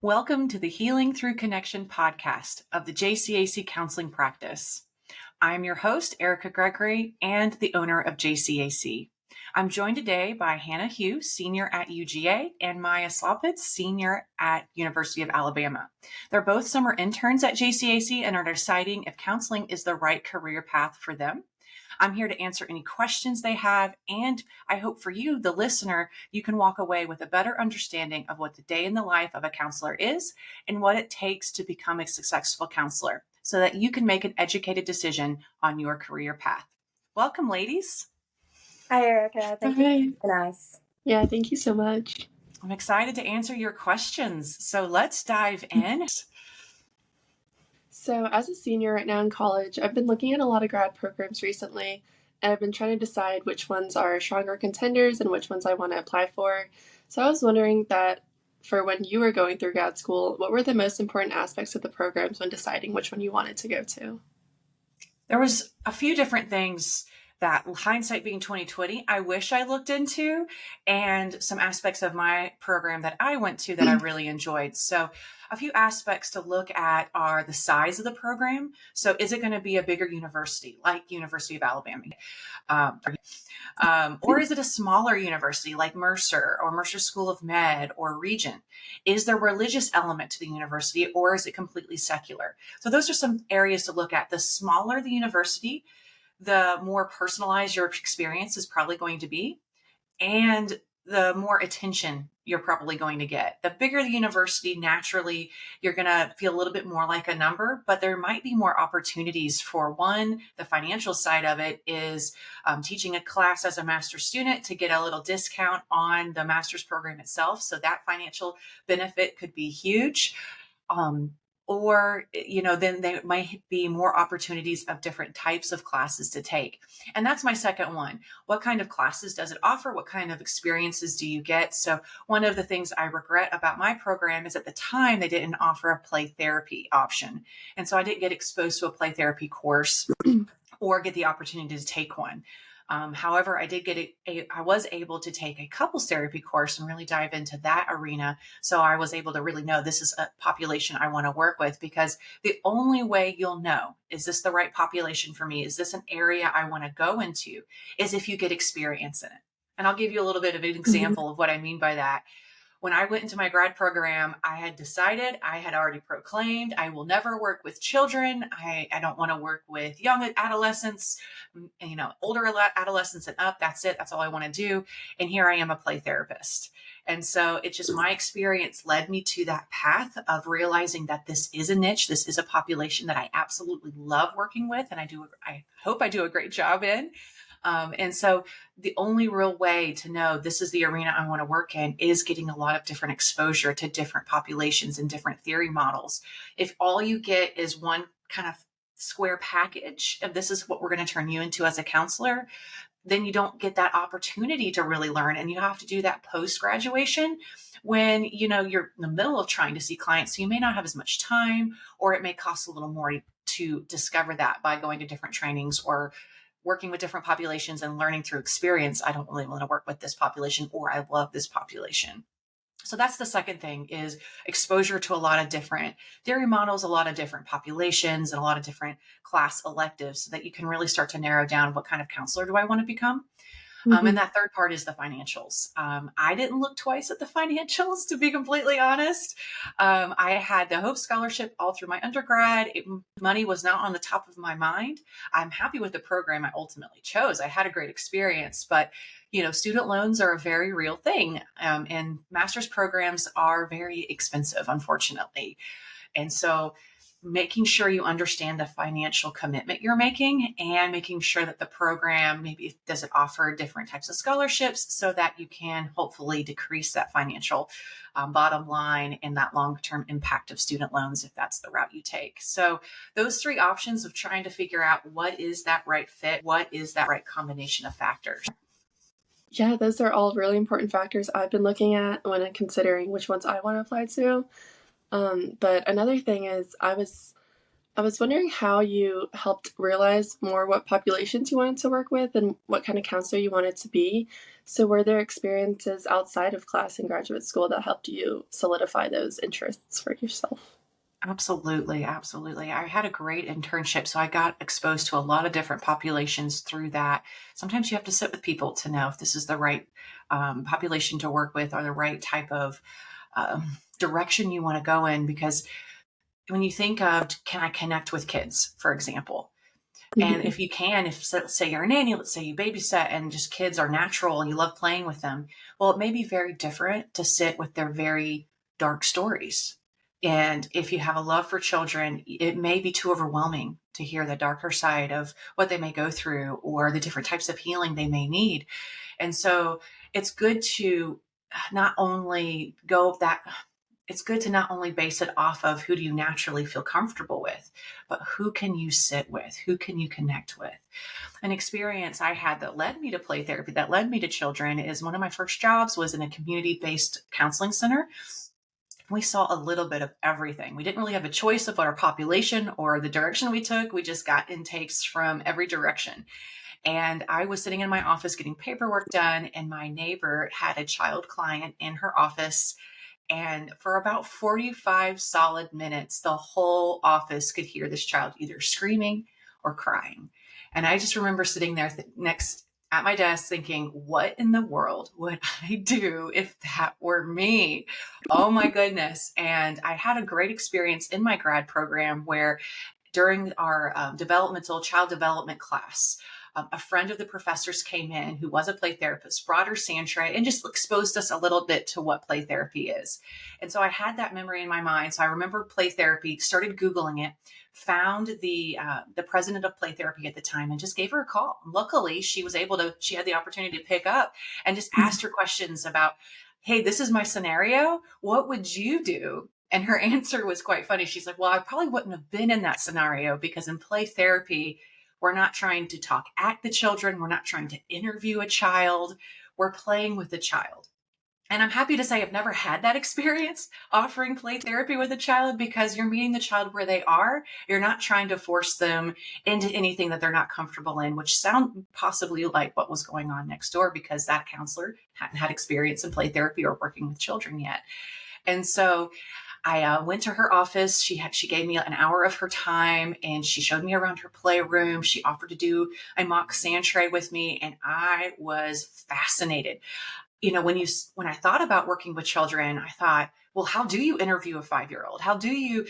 Welcome to the Healing Through Connection podcast of the JCAC counseling practice. I'm your host, Erica Gregory, and the owner of JCAC. I'm joined today by Hannah Hu, senior at UGA, and Myah, senior at University of Alabama. They're both summer interns at JCAC and are deciding if counseling is the right career path for them. I'm here to answer any questions they have, and I hope for you, the listener, you can walk away with a better understanding of what the day in the life of a counselor is and what it takes to become a successful counselor so that you can make an educated decision on your career path. Welcome, ladies. Hi, Erica. Thank you for having us. Yeah, thank you so much. I'm excited to answer your questions. So let's dive in. So as a senior right now in college, I've been looking at a lot of grad programs recently, and I've been trying to decide which ones are stronger contenders and which ones I want to apply for. So I was wondering that for when you were going through grad school, what were the most important aspects of the programs when deciding which one you wanted to go to? There was a few different things that, hindsight being 2020, I wish I looked into, and some aspects of my program that I went to that I really enjoyed. So a few aspects to look at are the size of the program. So is it going to be a bigger university like University of Alabama? Or is it a smaller university like Mercer or Mercer School of Med or Regent? Is there a religious element to the university, or is it completely secular? So those are some areas to look at. The smaller the university, the more personalized your experience is probably going to be, and the more attention you're probably going to get. The bigger the university, naturally, you're going to feel a little bit more like a number, but there might be more opportunities for one. The financial side of it is teaching a class as a master's student to get a little discount on the master's program itself. So that financial benefit could be huge. Or, then there might be more opportunities of different types of classes to take. And that's my second one. What kind of classes does it offer? What kind of experiences do you get? So one of the things I regret about my program is at the time they didn't offer a play therapy option. And so I didn't get exposed to a play therapy course or get the opportunity to take one. However, I was able to take a couples therapy course and really dive into that arena. So I was able to really know this is a population I want to work with, because the only way you'll know, is this the right population for me? Is this an area I want to go into? Is if you get experience in it. And I'll give you a little bit of an example of what I mean by that. When I went into my grad program, I had decided, I had already proclaimed, I will never work with children. I don't want to work with young adolescents, older adolescents and up. That's it. That's all I want to do. And here I am, a play therapist. And so it's just my experience led me to that path of realizing that this is a niche. This is a population that I absolutely love working with. And I hope I do a great job in. And so the only real way to know this is the arena I want to work in is getting a lot of different exposure to different populations and different theory models. If all you get is one kind of square package of this is what we're going to turn you into as a counselor, then you don't get that opportunity to really learn. And you have to do that post-graduation when, you're in the middle of trying to see clients. So you may not have as much time, or it may cost a little more to discover that by going to different trainings or working with different populations and learning through experience. I don't really want to work with this population, or I love this population. So that's the second thing, is exposure to a lot of different theory models, a lot of different populations, and a lot of different class electives, so that you can really start to narrow down what kind of counselor do I want to become. And that third part is the financials. I didn't look twice at the financials, to be completely honest. I had the Hope Scholarship all through my undergrad. Money was not on the top of my mind. I'm happy with the program I ultimately chose. I had a great experience, but student loans are a very real thing. And master's programs are very expensive, unfortunately. And so making sure you understand the financial commitment you're making, and making sure that the program maybe does it offer different types of scholarships so that you can hopefully decrease that financial bottom line and that long-term impact of student loans if that's the route you take. So those three options of trying to figure out what is that right fit, what is that right combination of factors. Yeah, those are all really important factors I've been looking at when I'm considering which ones I want to apply to. But another thing is I I was wondering how you helped realize more what populations you wanted to work with and what kind of counselor you wanted to be. So, were there experiences outside of class and graduate school that helped you solidify those interests for yourself? Absolutely, absolutely. I had a great internship, so I got exposed to a lot of different populations through that. Sometimes you have to sit with people to know if this is the right population to work with or the right type of direction you want to go in. Because when you think of, can I connect with kids, for example? And Mhm. if you can, if let's say you're a nanny, let's say you babysit and just kids are natural and you love playing with them, well, it may be very different to sit with their very dark stories. And if you have a love for children, it may be too overwhelming to hear the darker side of what they may go through or the different types of healing they may need. And so it's good to not only go that it's good to not only base it off of who do you naturally feel comfortable with, but who can you sit with? Who can you connect with? An experience I had that led me to play therapy, that led me to children, is one of my first jobs was in a community-based counseling center. We saw a little bit of everything. We didn't really have a choice of our population or the direction we took. We just got intakes from every direction. And I was sitting in my office getting paperwork done, and my neighbor had a child client in her office. And for about 45 solid minutes, the whole office could hear this child either screaming or crying. And I just remember sitting there next at my desk thinking, what in the world would I do if that were me? Oh my goodness. And I had a great experience in my grad program where during our developmental child development class, a friend of the professors came in who was a play therapist, brought her sand tray, and just exposed us a little bit to what play therapy is. And so I had that memory in my mind. So I remember play therapy, started Googling it, found the president of play therapy at the time, and just gave her a call. Luckily, she had the opportunity to pick up and just asked her questions about, hey, this is my scenario. What would you do? And her answer was quite funny. She's like, well, I probably wouldn't have been in that scenario because in play therapy, we're not trying to talk at the children. We're not trying to interview a child. We're playing with the child. And I'm happy to say I've never had that experience offering play therapy with a child because you're meeting the child where they are. You're not trying to force them into anything that they're not comfortable in, which sound possibly like what was going on next door because that counselor hadn't had experience in play therapy or working with children yet. And so I went to her office. She gave me an hour of her time and she showed me around her playroom. She offered to do a mock sand tray with me, and I was fascinated. You know, when I thought about working with children, I thought, well, how do you interview a 5-year-old? How do you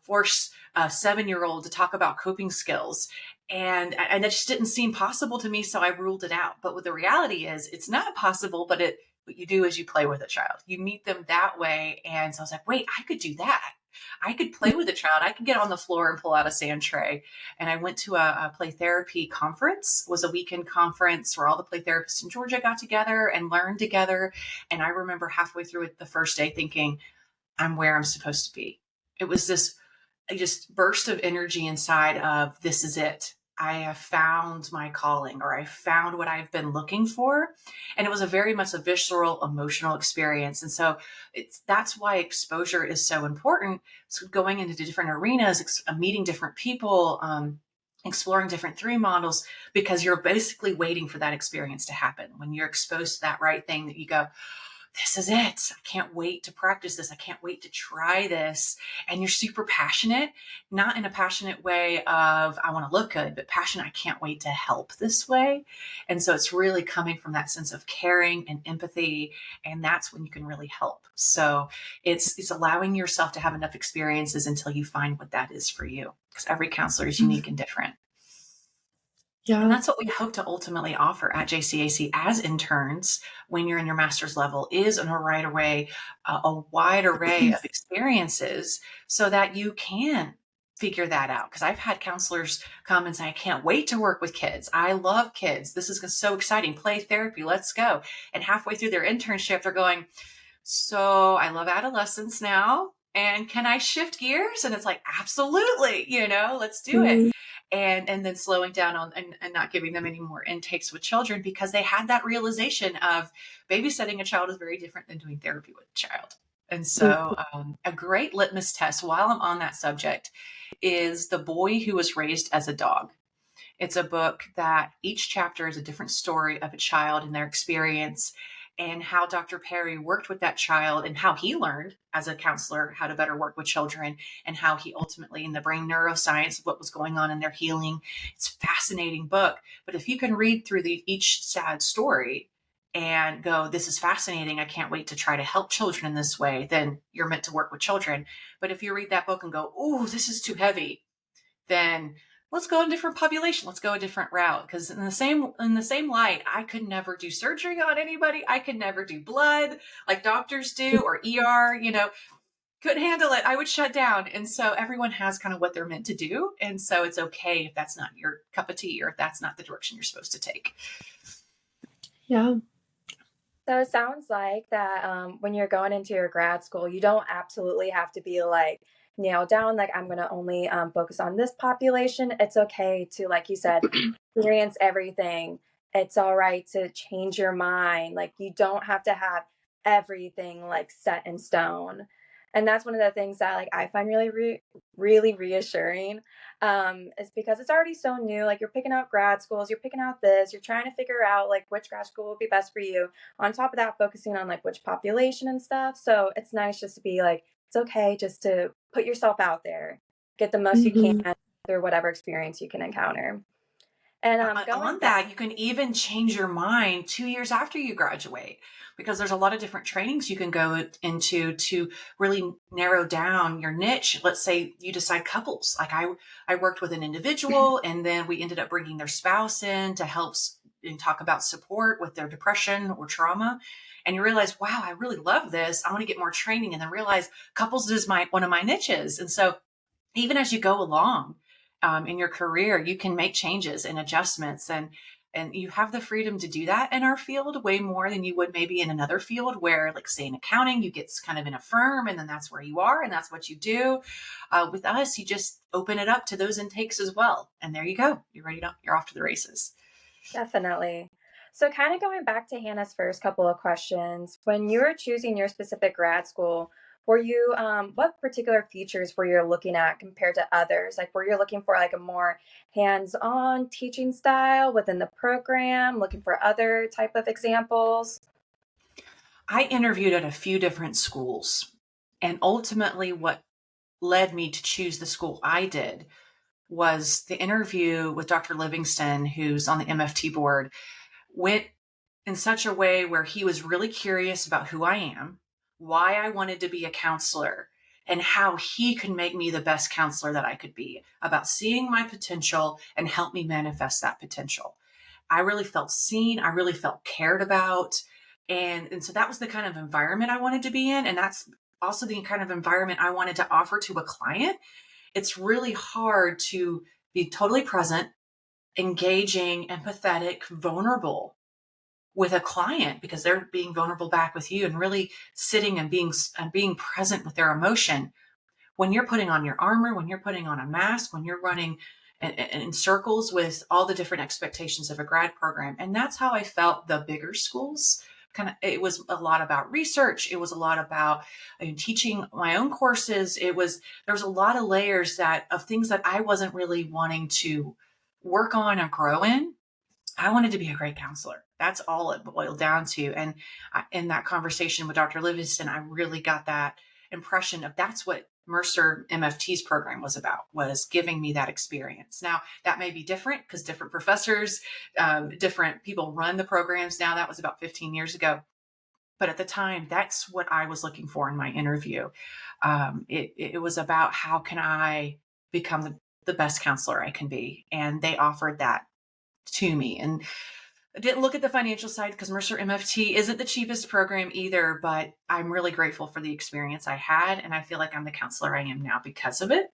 force a 7-year-old to talk about coping skills? And it just didn't seem possible to me, so I ruled it out. But what the reality is, it's not possible, but what you do is you play with a child. You meet them that way. And so I was like, wait, I could do that. I could play with a child. I could get on the floor and pull out a sand tray. And I went to a play therapy conference. It was a weekend conference where all the play therapists in Georgia got together and learned together. And I remember halfway through it the first day thinking, I'm where I'm supposed to be. It was this just burst of energy inside of this is it. I have found my calling, or I found what I've been looking for. And it was a very much a visceral, emotional experience. And so that's why exposure is so important. So going into different arenas, meeting different people, exploring different three models, because you're basically waiting for that experience to happen. When you're exposed to that right thing that you go, this is it. I can't wait to practice this. I can't wait to try this. And you're super passionate, not in a passionate way of, I want to look good, but passionate, I can't wait to help this way. And so it's really coming from that sense of caring and empathy. And that's when you can really help. So it's allowing yourself to have enough experiences until you find what that is for you. Because every counselor is unique and different. And Yeah. that's what we hope to ultimately offer at JCAC as interns when you're in your master's level is a wide array of experiences so that you can figure that out. Because I've had counselors come and say, I can't wait to work with kids. I love kids. This is so exciting. Play therapy. Let's go. And halfway through their internship, they're going, so I love adolescence now. And can I shift gears? And it's like, absolutely, let's do it. Mhm. And then slowing down on and not giving them any more intakes with children because they had that realization of babysitting a child is very different than doing therapy with a child. And so a great litmus test while I'm on that subject is The Boy Who Was Raised as a Dog. It's a book that each chapter is a different story of a child and their experience, and how Dr. Perry worked with that child and how he learned as a counselor how to better work with children, and how he ultimately, in the brain neuroscience of what was going on in their healing. It's a fascinating book. But if you can read through each sad story and go, this is fascinating, I can't wait to try to help children in this way, then you're meant to work with children. But if you read that book and go, oh, this is too heavy, then let's go a different population. Let's go a different route. Because in the same light, I could never do surgery on anybody. I could never do blood like doctors do, or ER, couldn't handle it. I would shut down. And so everyone has kind of what they're meant to do. And so it's okay if that's not your cup of tea, or if that's not the direction you're supposed to take. Yeah. So it sounds like that when you're going into your grad school, you don't absolutely have to be like nailed down, like I'm going to only focus on this population. It's okay to, like you said, experience everything. It's all right to change your mind. Like you don't have to have everything like set in stone. And that's one of the things that like I find really reassuring, is because it's already so new. Like you're picking out grad schools, you're picking out this, you're trying to figure out like which grad school will be best for you. On top of that, focusing on like which population and stuff. So it's nice just to be like, it's okay just to put yourself out there, get the most you can through whatever experience you can encounter. And on that, you can even change your mind 2 years after you graduate, because there's a lot of different trainings you can go into to really narrow down your niche. Let's say you decide couples. Like I worked with an individual, and then we ended up bringing their spouse in to help and talk about support with their depression or trauma. And you realize, wow, I really love this. I want to get more training. And then realize couples is one of my niches. And so even as you go along in your career, you can make changes and adjustments, and you have the freedom to do that in our field way more than you would maybe in another field where, like say in accounting, you get kind of in a firm and then that's where you are and that's what you do. With us, you just open it up to those intakes as well. And there you go. You're off to the races. Definitely. So kind of going back to Hannah's first couple of questions, when you were choosing your specific grad school, were you, what particular features were you looking at compared to others? Like, were you looking for like a more hands-on teaching style within the program, looking for other type of examples? I interviewed at a few different schools, and ultimately what led me to choose the school I did was the interview with Dr. Livingston, who's on the MFT board, went in such a way where he was really curious about who I am, why I wanted to be a counselor, and how he could make me the best counselor that I could be, about seeing my potential and help me manifest that potential. I really felt seen. I really felt cared about. And so that was the kind of environment I wanted to be in. And that's also the kind of environment I wanted to offer to a client. It's really hard to be totally present, engaging, empathetic, vulnerable with a client, because they're being vulnerable back with you, and really sitting and being present with their emotion. When you're putting on your armor, when you're putting on a mask, when you're running in circles with all the different expectations of a grad program. And that's how I felt the bigger schools. It was a lot about research. It was a lot about teaching my own courses. There was a lot of layers of things that I wasn't really wanting to work on or grow in. I wanted to be a great counselor. That's all it boiled down to. And in that conversation with Dr. Livingston, I really got that impression of that's what Mercer MFT's program was giving me that experience. Now, that may be different because different professors, different people run the programs now. That was about 15 years ago. But at the time, that's what I was looking for in my interview. It was about how can I become the best counselor I can be. And they offered that to me. And I didn't look at the financial side because Mercer MFT isn't the cheapest program either, but I'm really grateful for the experience I had. And I feel like I'm the counselor I am now because of it,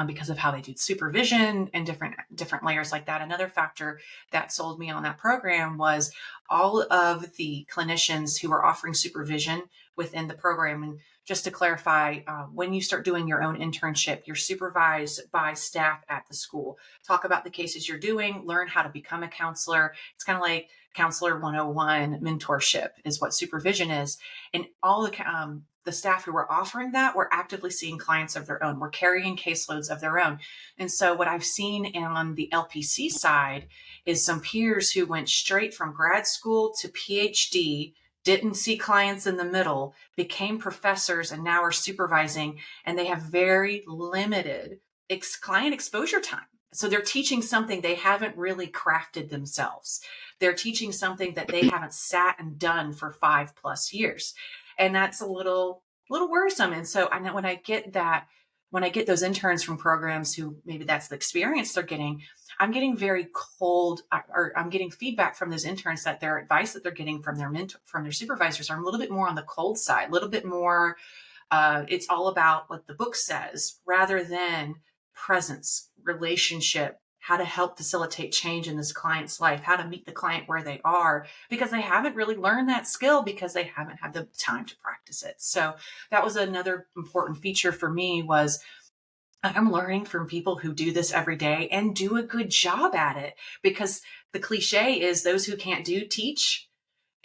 because of how they do supervision and different layers like that. Another factor that sold me on that program was all of the clinicians who were offering supervision within the program. And just to clarify, when you start doing your own internship, you're supervised by staff at the school. Talk about the cases you're doing, learn how to become a counselor. It's kind of like Counselor 101 mentorship is what supervision is. And all the the staff who were offering that were actively seeing clients of their own, were carrying caseloads of their own. And so what I've seen on the LPC side is some peers who went straight from grad school to PhD, didn't see clients in the middle, became professors, and now are supervising, and they have very limited client exposure time. So they're teaching something they haven't really crafted themselves. They're teaching something that they haven't sat and done for 5+ years. And that's a little worrisome. And so I know when I get those interns from programs who maybe that's the experience they're getting, I'm getting very cold, or I'm getting feedback from those interns that their advice that they're getting from their from their supervisors are a little bit more on the cold side, a little bit more, it's all about what the book says rather than presence, relationship, how to help facilitate change in this client's life, how to meet the client where they are, because they haven't really learned that skill because they haven't had the time to practice it. So that was another important feature for me, was I'm learning from people who do this every day and do a good job at it, because the cliche is those who can't do teach.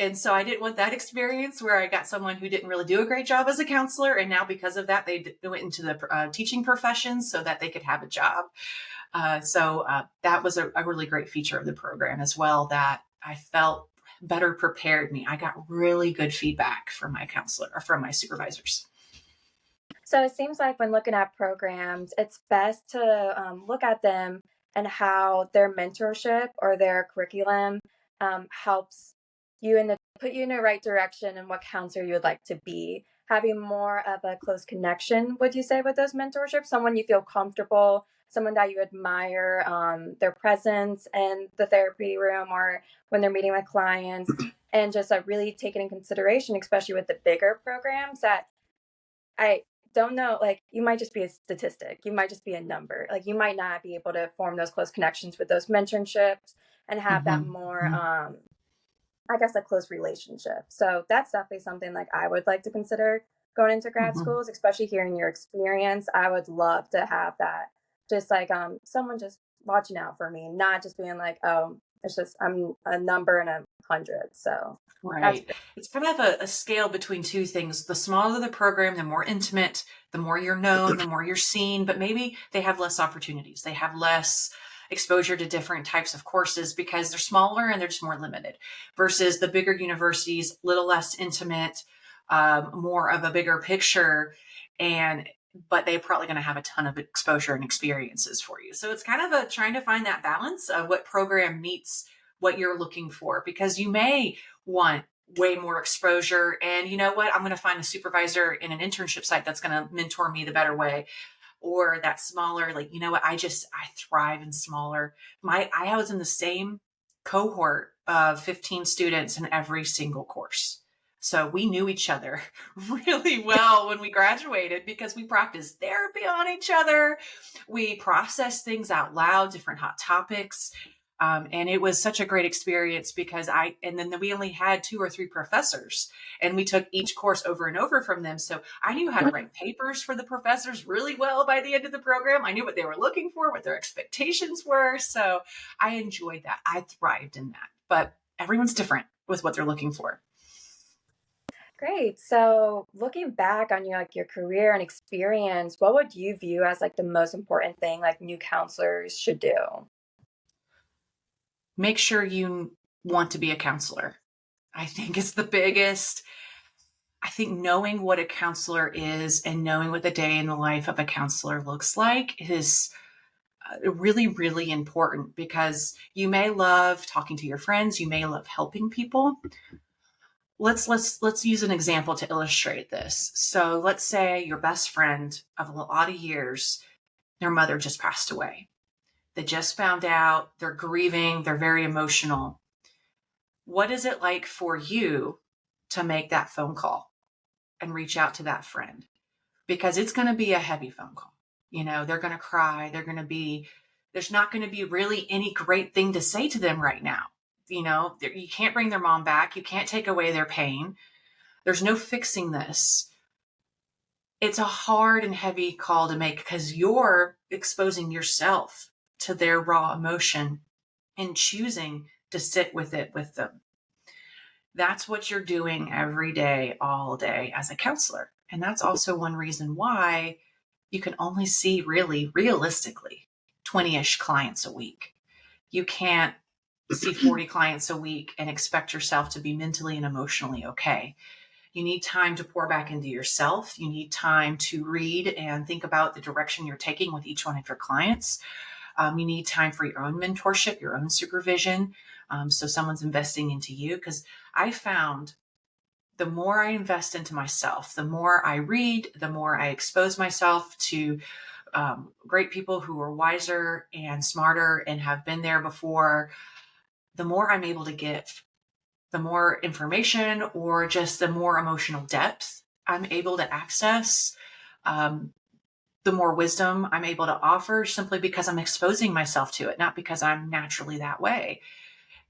And so I didn't want that experience where I got someone who didn't really do a great job as a counselor. And now because of that, they went into the teaching profession so that they could have a job. So that was a really great feature of the program as well, that I felt better prepared me. I got really good feedback from my counselor or from my supervisors. So it seems like when looking at programs, it's best to look at them and how their mentorship or their curriculum helps you put you in the right direction and what counselor you would like to be. Having more of a close connection, would you say, with those mentorships? Someone you feel comfortable, someone that you admire, their presence in the therapy room or when they're meeting with clients, and just really taking in consideration, especially with the bigger programs, that I don't know, like, you might just be a statistic. You might just be a number. Like, you might not be able to form those close connections with those mentorships and have that more, I guess, a close relationship. So that's definitely something like I would like to consider going into grad schools, especially hearing your experience. I would love to have that. Just like someone just watching out for me, not just being like, oh, it's just I'm a number and a 100. So that's Right. It's kind of a scale between two things. The smaller the program, the more intimate, the more you're known, the more you're seen, but maybe they have less opportunities. They have less exposure to different types of courses because they're smaller and they're just more limited, versus the bigger universities, little less intimate, more of a bigger picture, but they're probably going to have a ton of exposure and experiences for you. So it's kind of trying to find that balance of what program meets what you're looking for, because you may want way more exposure. And you know what? I'm going to find a supervisor in an internship site that's going to mentor me the better way. Or that smaller, like, you know what? I thrive in smaller. I was in the same cohort of 15 students in every single course. So we knew each other really well when we graduated because we practiced therapy on each other. We processed things out loud, different hot topics. And it was such a great experience because and then we only had 2 or 3 professors and we took each course over and over from them. So I knew how to write papers for the professors really well by the end of the program. I knew what they were looking for, what their expectations were. So I enjoyed that. I thrived in that, but everyone's different with what they're looking for. great. So looking back on your career and experience, what would you view as like the most important thing like new counselors should do? Make sure you want to be a counselor. I think it's the biggest. I think knowing what a counselor is and knowing what the day in the life of a counselor looks like is really, really important, because you may love talking to your friends. You may love helping people. Let's use an example to illustrate this. So let's say your best friend of a lot of years, their mother just passed away. They just found out, they're grieving, they're very emotional. What is it like for you to make that phone call and reach out to that friend? Because it's going to be a heavy phone call. You know, they're going to cry. There's not going to be really any great thing to say to them right now. You know, you can't bring their mom back. You can't take away their pain. There's no fixing this. It's a hard and heavy call to make because you're exposing yourself to their raw emotion and choosing to sit with it with them. That's what you're doing every day, all day as a counselor. And that's also one reason why you can only see really realistically 20-ish clients a week. You can't see 40 clients a week and expect yourself to be mentally and emotionally okay. You need time to pour back into yourself. You need time to read and think about the direction you're taking with each one of your clients. You need time for your own mentorship, your own supervision. So someone's investing into you. Because I found the more I invest into myself, the more I read, the more I expose myself to great people who are wiser and smarter and have been there before, the more I'm able to give, the more information or just the more emotional depth I'm able to access, the more wisdom I'm able to offer simply because I'm exposing myself to it, not because I'm naturally that way.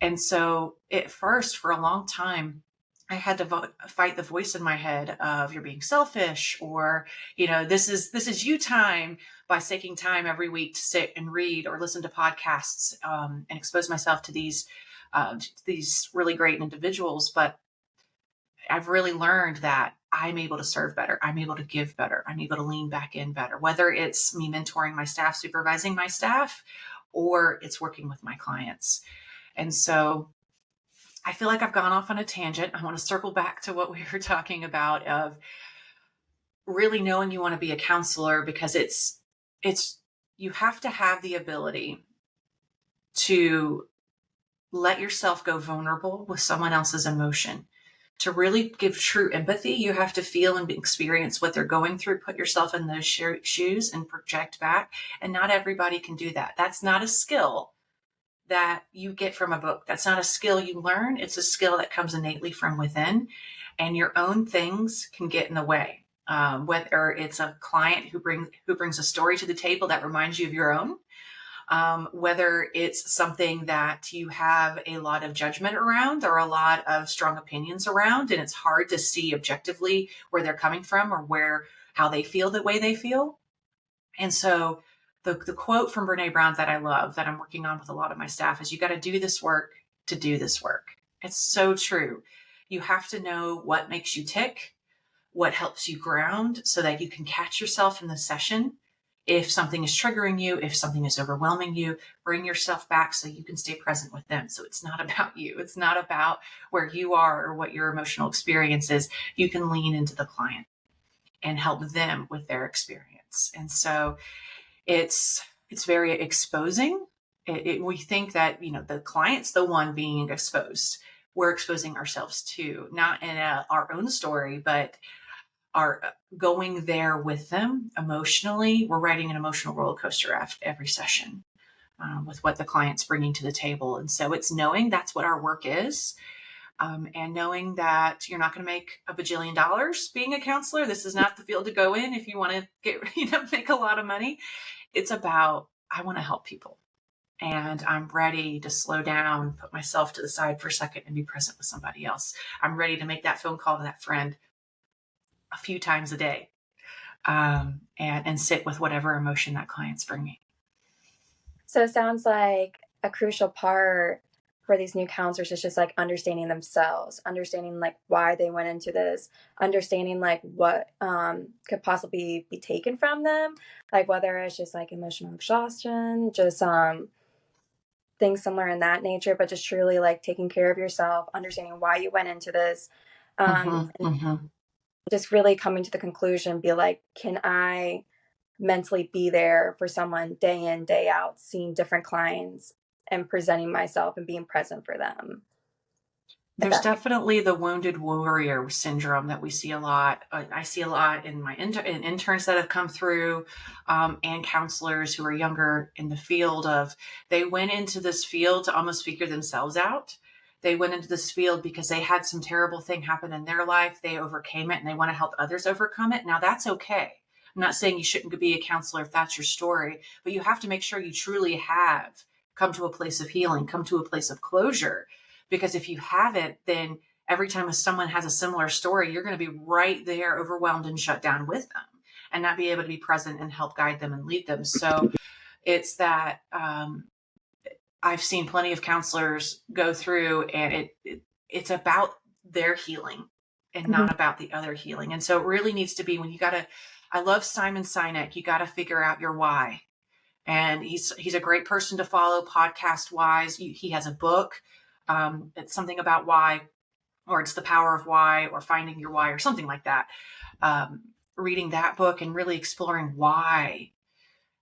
And so at first, for a long time, I had to fight the voice in my head of you're being selfish, or, this is you time, by taking time every week to sit and read or listen to podcasts and expose myself to these really great individuals. But I've really learned that I'm able to serve better. I'm able to give better. I'm able to lean back in better, whether it's me mentoring my staff, supervising my staff, or it's working with my clients. And so I feel like I've gone off on a tangent. I want to circle back to what we were talking about of really knowing you want to be a counselor, because it's you have to have the ability to let yourself go vulnerable with someone else's emotion. To really give true empathy, you have to feel and experience what they're going through, put yourself in those shoes and project back. And not everybody can do that. That's not a skill that you get from a book. That's not a skill you learn. It's a skill that comes innately from within, and your own things can get in the way. Whether it's a client who brings a story to the table that reminds you of your own, whether it's something that you have a lot of judgment around or a lot of strong opinions around, and it's hard to see objectively where they're coming from or how they feel the way they feel. And so the quote from Brene Brown that I love, that I'm working on with a lot of my staff, is you got to do this work to do this work. It's so true. You have to know what makes you tick, what helps you ground, so that you can catch yourself in the session. If something is triggering you, if something is overwhelming you, bring yourself back so you can stay present with them. So it's not about you. It's not about where you are or what your emotional experience is. You can lean into the client and help them with their experience. And so it's very exposing. We think that, the client's the one being exposed. We're exposing ourselves too, not in our own story, but are going there with them emotionally. We're riding an emotional roller coaster after every session with what the client's bringing to the table. And so it's knowing that's what our work is. And knowing that you're not going to make a bajillion dollars being a counselor. This is not the field to go in if you want to make a lot of money. It's about, I want to help people, and I'm ready to slow down, put myself to the side for a second and be present with somebody else. I'm ready to make that phone call to that friend a few times a day, and sit with whatever emotion that client's bringing. So it sounds like a crucial part for these new counselors is just like understanding themselves, understanding like why they went into this, understanding like what could possibly be taken from them, like whether it's just like emotional exhaustion, just things similar in that nature, but just truly like taking care of yourself, understanding why you went into this, and just really coming to the conclusion, be like, can I mentally be there for someone day in, day out, seeing different clients and presenting myself and being present for them? There's definitely the wounded warrior syndrome that we see a lot. I see a lot in my interns that have come through, and counselors who are younger in the field of, they went into this field to almost figure themselves out. They went into this field because they had some terrible thing happen in their life. They overcame it and they want to help others overcome it. Now that's okay. I'm not saying you shouldn't be a counselor if that's your story, but you have to make sure you truly have come to a place of healing, come to a place of closure. Because if you haven't, then every time someone has a similar story, you're going to be right there, overwhelmed and shut down with them, and not be able to be present and help guide them and lead them. So it's that I've seen plenty of counselors go through, and it's about their healing. and Mhm. not about the other healing. And so it really needs to be when I love Simon Sinek, you got to figure out your why. And he's a great person to follow podcast wise. He has a book. It's something about why, or it's the power of why, or finding your why, or something like that. Reading that book and really exploring why,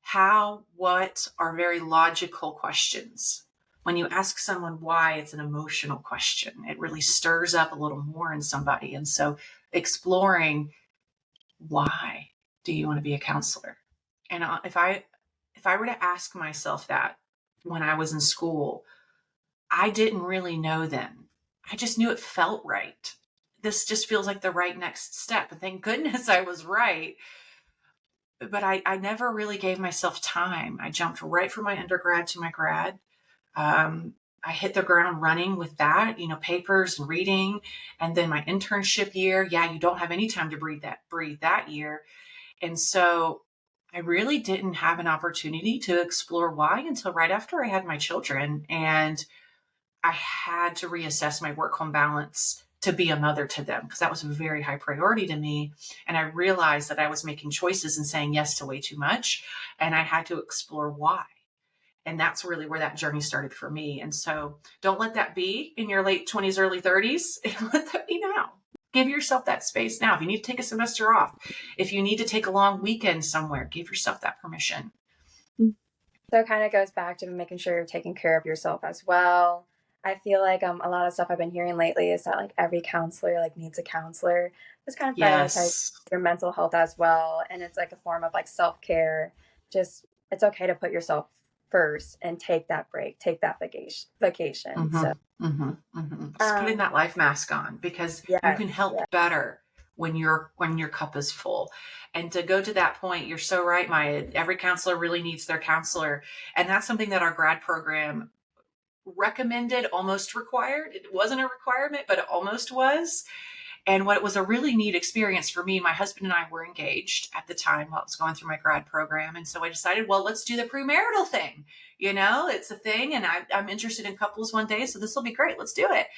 how, what are very logical questions. When you ask someone why, it's an emotional question. It really stirs up a little more in somebody. And so exploring why do you want to be a counselor? And if I were to ask myself that when I was in school, I didn't really know then. I just knew it felt right. This just feels like the right next step. And thank goodness I was right. But I never really gave myself time. I jumped right from my undergrad to my grad. I hit the ground running with that, papers and reading. And then my internship year, you don't have any time to breathe that year. And so I really didn't have an opportunity to explore why until right after I had my children. And I had to reassess my work home balance to be a mother to them because that was a very high priority to me. And I realized that I was making choices and saying yes to way too much. And I had to explore why. And that's really where that journey started for me. And so don't let that be in your late 20s, early 30s. Let that be now. Give yourself that space now. If you need to take a semester off, if you need to take a long weekend somewhere, give yourself that permission. So it kind of goes back to making sure you're taking care of yourself as well. I feel like a lot of stuff I've been hearing lately is that like every counselor like needs a counselor. Just kind of prioritize Yes. your mental health as well, and it's like a form of like self-care. Just it's okay to put yourself first and take that break, take that vacation. So Just putting that life mask on because you can yes, help better when your cup is full. And to go to that point, you're so right, Maya. Every counselor really needs their counselor. And that's something that our grad program recommended, almost required. It wasn't a requirement, but it almost was. And what was a really neat experience for me, my husband and I were engaged at the time while I was going through my grad program. And so I decided, well, let's do the premarital thing. It's a thing. And I'm interested in couples one day. So this will be great. Let's do it.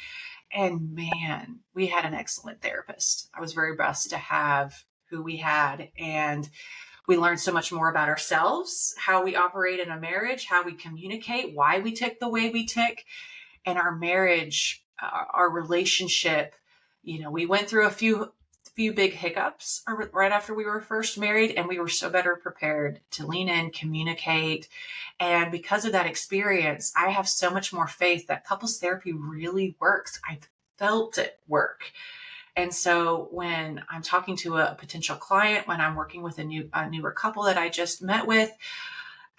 And man, we had an excellent therapist. I was very blessed to have who we had. And we learned so much more about ourselves, how we operate in a marriage, how we communicate, why we tick the way we tick, and our marriage, our relationship. We went through a few big hiccups right after we were first married, and we were so better prepared to lean in, communicate. And because of that experience, I have so much more faith that couples therapy really works. I felt it work. And so when I'm talking to a potential client, when I'm working with a newer couple that I just met with,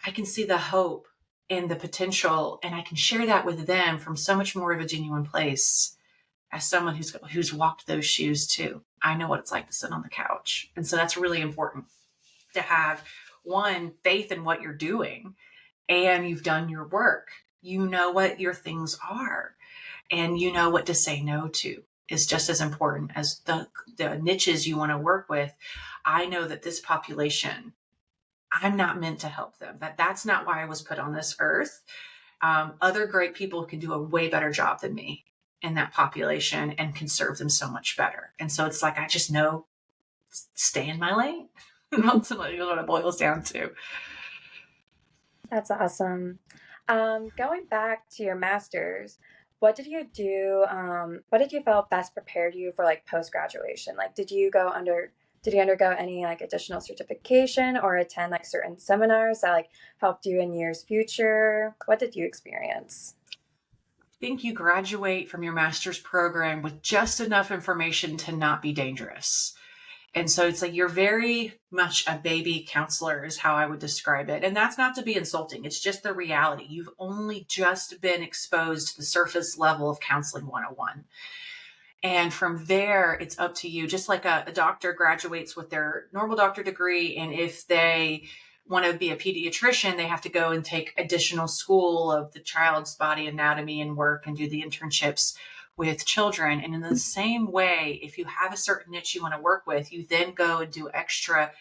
I can see the hope in the potential, and I can share that with them from so much more of a genuine place as someone who's walked those shoes too. I know what it's like to sit on the couch. And so that's really important to have one, faith in what you're doing, and you've done your work. You know what your things are, and you know what to say no to is just as important as the niches you want to work with. I know that this population, I'm not meant to help them. That's not why I was put on this earth. Other great people can do a way better job than me in that population and can serve them so much better. And so it's like, I just know, stay in my lane. Ultimately, what it boils down to. that's awesome. Going back to your master's, what did you do? What did you feel best prepared you for like post graduation? Like, did you undergo any like additional certification or attend like certain seminars that like helped you in years future? What did you experience? I think you graduate from your master's program with just enough information to not be dangerous. And so it's like you're very much a baby counselor is how I would describe it. And that's not to be insulting. It's just the reality. You've only just been exposed to the surface level of counseling 101. And from there, it's up to you. Just like a doctor graduates with their normal doctor degree. And if they want to be a pediatrician, they have to go and take additional school of the child's body anatomy and work and do the internships with children. And in the same way, if you have a certain niche you want to work with, you then go and do extra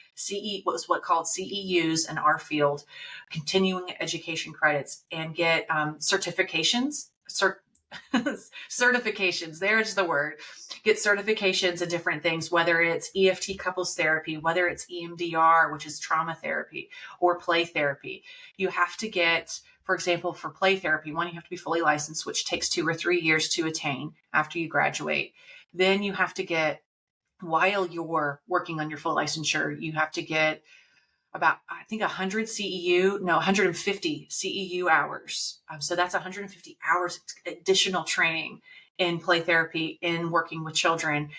what's called CEUs in our field, continuing education credits, and get certifications, certifications. There's the word. Get certifications in different things, whether it's EFT couples therapy, whether it's EMDR, which is trauma therapy, or play therapy. You have to get, for example, for play therapy, one, you have to be fully licensed, which takes 2 or 3 years to attain after you graduate. Then you have to get, while you're working on your full licensure, you have to get about, I think 150 CEU hours. So that's 150 hours additional training in play therapy, in working with children.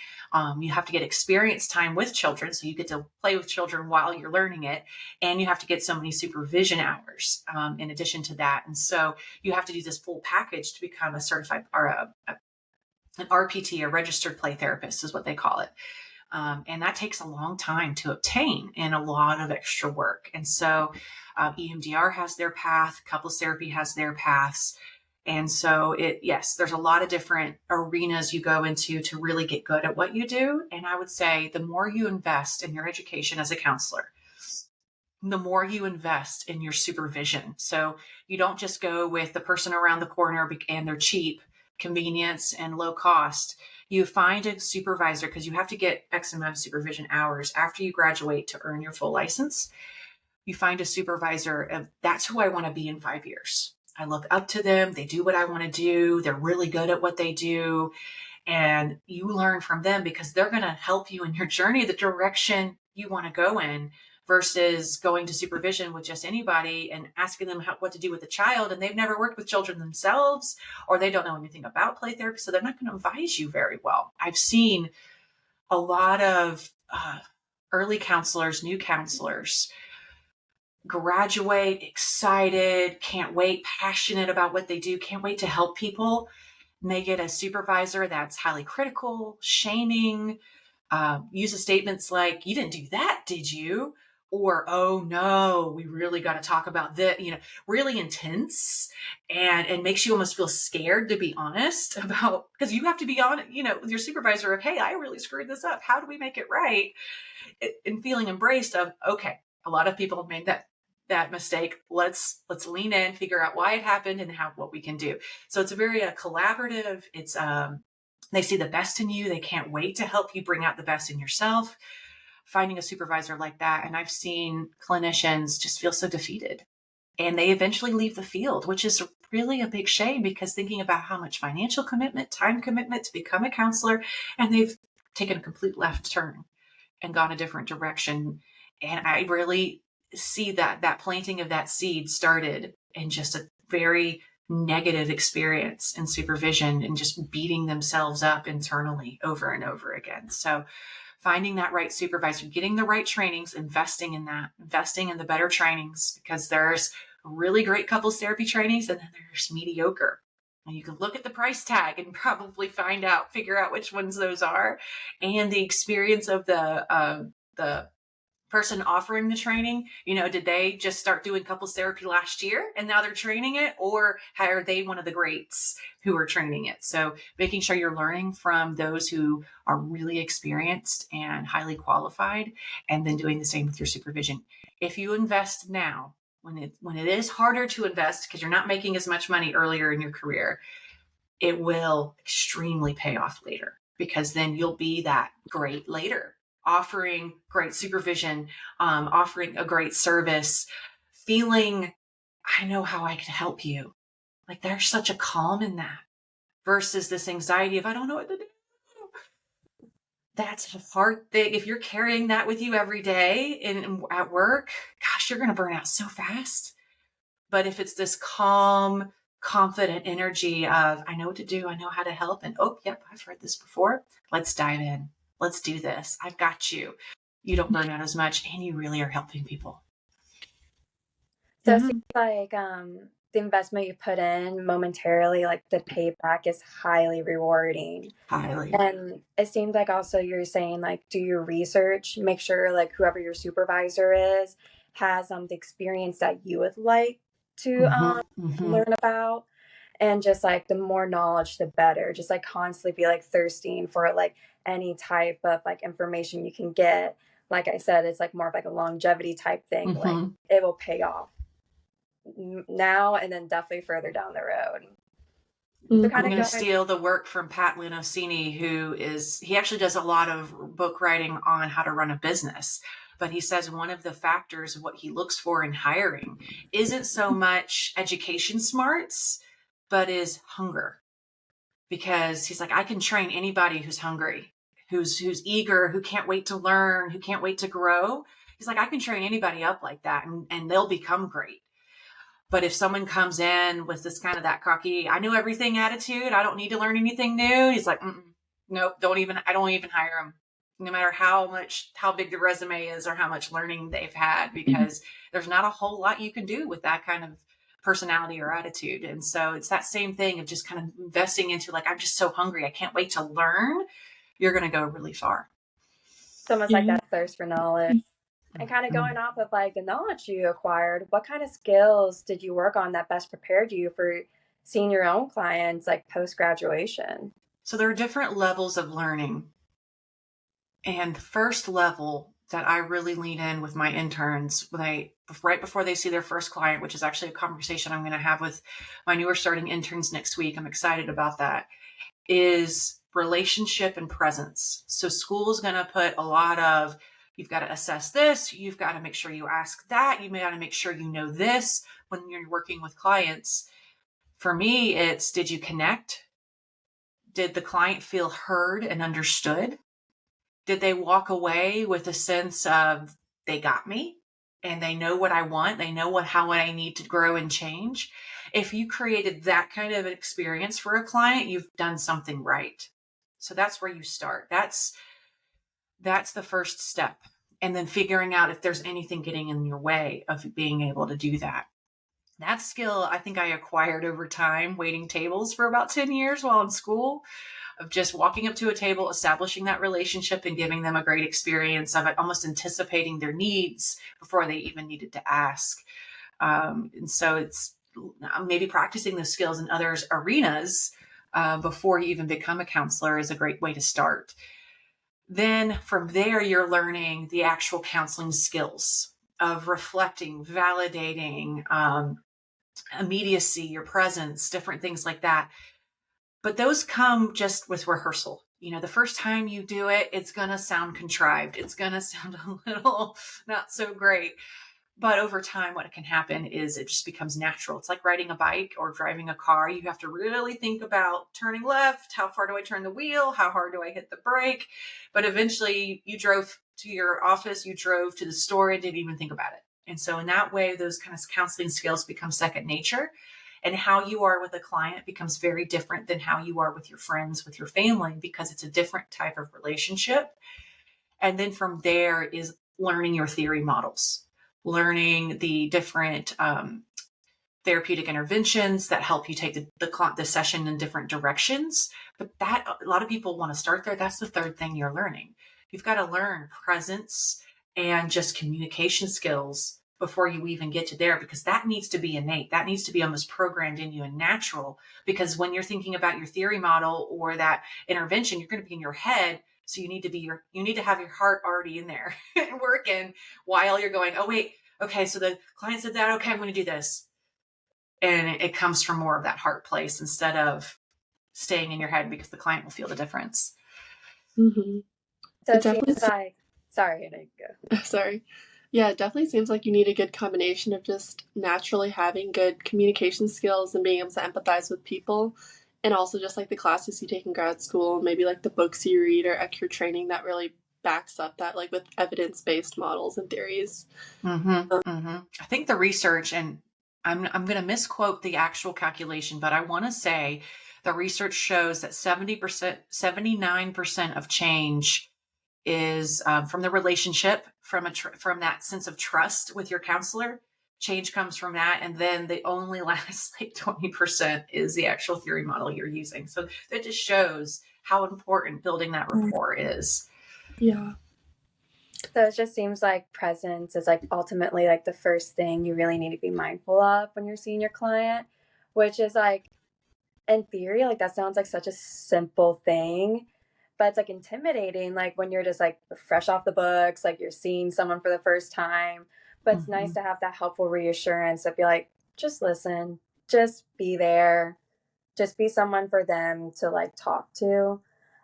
You have to get experience time with children. So you get to play with children while you're learning it. And you have to get so many supervision hours in addition to that. And so you have to do this full package to become a certified or an RPT, a registered play therapist is what they call it. And that takes a long time to obtain and a lot of extra work. And so EMDR has their path, couples therapy has their paths. And so yes, there's a lot of different arenas you go into to really get good at what you do. And I would say the more you invest in your education as a counselor, the more you invest in your supervision. So you don't just go with the person around the corner and they're cheap, convenience and low cost. You find a supervisor, because you have to get X amount of supervision hours after you graduate to earn your full license. You find a supervisor of, that's who I want to be in 5 years. I look up to them. They do what I want to do. They're really good at what they do. And you learn from them because they're going to help you in your journey, the direction you want to go in, versus going to supervision with just anybody and asking them what to do with a child. And they've never worked with children themselves, or they don't know anything about play therapy. So they're not going to advise you very well. I've seen a lot of early counselors, new counselors, graduate excited, can't wait, passionate about what they do, can't wait to help people. And they get a supervisor that's highly critical, shaming, uses statements like, "You didn't do that, did you?" Or, "Oh no, we really got to talk about that," really intense, and makes you almost feel scared to be honest about, because you have to be honest, with your supervisor of, "Hey, I really screwed this up. How do we make it right?" And feeling embraced of, okay, a lot of people have made that mistake. Let's lean in, figure out why it happened and what we can do. So it's a very collaborative. It's they see the best in you. They can't wait to help you bring out the best in yourself. Finding a supervisor like that. And I've seen clinicians just feel so defeated and they eventually leave the field, which is really a big shame, because thinking about how much financial commitment, time commitment to become a counselor, and they've taken a complete left turn and gone a different direction. And I really see that planting of that seed started in just a very negative experience in supervision and just beating themselves up internally over and over again. So finding that right supervisor, getting the right trainings, investing in that, investing in the better trainings, because there's really great couples therapy trainings and then there's mediocre. And you can look at the price tag and probably figure out which ones those are, and the experience of the person offering the training. Did they just start doing couples therapy last year and now they're training it, or are they one of the greats who are training it? So making sure you're learning from those who are really experienced and highly qualified, and then doing the same with your supervision. If you invest now, when it is harder to invest because you're not making as much money earlier in your career, it will extremely pay off later, because then you'll be that great later, offering great supervision, offering a great service, feeling, I know how I can help you. Like there's such a calm in that, versus this anxiety of, I don't know what to do. That's a hard thing. If you're carrying that with you every day at work, gosh, you're going to burn out so fast. But if it's this calm, confident energy of, I know what to do, I know how to help, and oh, yep, I've heard this before. Let's dive in. Let's do this. I've got you. You don't burn out as much, and you really are helping people. So it seems like the investment you put in momentarily, like the payback is highly rewarding. Highly. And it seems like also you're saying like do your research, make sure like whoever your supervisor is has the experience that you would like to learn about. And just like the more knowledge, the better. Just like constantly be like thirsting for like any type of like information you can get. Like I said, it's like more of like a longevity type thing. Like it will pay off now and then definitely further down the road. So I'm kind of going to going, steal the work from Pat Leoncini, he actually does a lot of book writing on how to run a business. But he says one of the factors of what he looks for in hiring isn't so much education smarts, but is hunger. Because he's like, I can train anybody who's hungry, who's eager, who can't wait to learn, who can't wait to grow. He's like, I can train anybody up like that and they'll become great. But if someone comes in with this kind of that cocky, I know everything attitude, I don't need to learn anything new. He's like, nope, I don't even hire them. No matter how big the resume is or how much learning they've had, because there's not a whole lot you can do with that kind of personality or attitude. And so it's that same thing of just kind of investing into like, I'm just so hungry. I can't wait to learn. You're going to go really far. it's almost like that thirst for knowledge. And kind of Mm-hmm. going off of like the knowledge you acquired, what kind of skills did you work on that best prepared you for seeing your own clients like post graduation? So there are different levels of learning. And the first level that I really lean in with my interns right before they see their first client, which is actually a conversation I'm going to have with my newer starting interns next week. I'm excited about that, is relationship and presence. So school is going to put a lot of, you've got to assess this. You've got to make sure you ask that. You may got to make sure you know this when you're working with clients. For me, it's, did you connect? Did the client feel heard and understood? Did they walk away with a sense of they got me and they know what I want? They know how I need to grow and change. If you created that kind of experience for a client, you've done something right. So that's where you start. That's the first step. And then figuring out if there's anything getting in your way of being able to do that. That skill, I think I acquired over time, waiting tables for about 10 years while in school, of just walking up to a table, establishing that relationship and giving them a great experience of it, almost anticipating their needs before they even needed to ask. And so it's maybe practicing those skills in other arenas before you even become a counselor is a great way to start. Then from there, you're learning the actual counseling skills of reflecting, validating, immediacy, your presence, different things like that. But those come just with rehearsal. The first time you do it, it's going to sound contrived. It's going to sound a little not so great. But over time, what can happen is it just becomes natural. It's like riding a bike or driving a car. You have to really think about turning left. How far do I turn the wheel? How hard do I hit the brake? But eventually you drove to your office, you drove to the store and didn't even think about it. And so in that way, those kind of counseling skills become second nature. And how you are with a client becomes very different than how you are with your friends, with your family, because it's a different type of relationship. And then from there is learning your theory models, learning the different therapeutic interventions that help you take the session in different directions. But that, a lot of people want to start there. That's the third thing you're learning. You've got to learn presence and just communication skills before you even get to there, because that needs to be innate. That needs to be almost programmed in you and natural, because when you're thinking about your theory model or that intervention, you're going to be in your head. So you need to have your heart already in there and working while you're going, oh, wait, okay, so the client said that, okay, I'm going to do this. And it comes from more of that heart place instead of staying in your head, because the client will feel the difference. Mm-hmm. So it seems like, sorry, I go. Sorry. Yeah, it definitely seems like you need a good combination of just naturally having good communication skills and being able to empathize with people, and also just like the classes you take in grad school, maybe like the books you read or extra training that really backs up that, like with evidence-based models and theories. I think the research, and I'm going to misquote the actual calculation, but I want to say the research shows that 70%, 79% of change is from the relationship, from that sense of trust with your counselor. Change comes from that. And then the only last 20% is the actual theory model you're using. So that just shows how important building that rapport is. Yeah. So it just seems like presence is like ultimately like the first thing you really need to be mindful of when you're seeing your client, which is like, in theory, like that sounds like such a simple thing, but it's like intimidating, like when you're just like fresh off the books, like you're seeing someone for the first time. But it's nice to have that helpful reassurance of be like, just listen, just be there, just be someone for them to like talk to.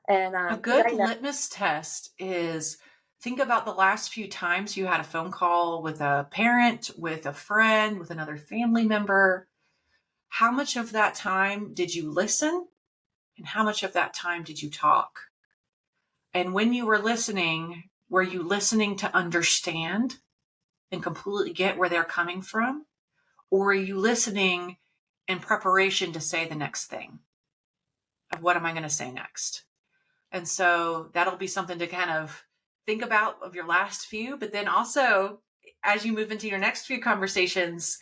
And A 'cause good I know, litmus test is think about the last few times you had a phone call with a parent, with a friend, with another family member. How much of that time did you listen? And how much of that time did you talk? And when you were listening, were you listening to understand and completely get where they're coming from? Or are you listening in preparation to say the next thing of what am I going to say next? And so that'll be something to kind of think about of your last few, but then also as you move into your next few conversations,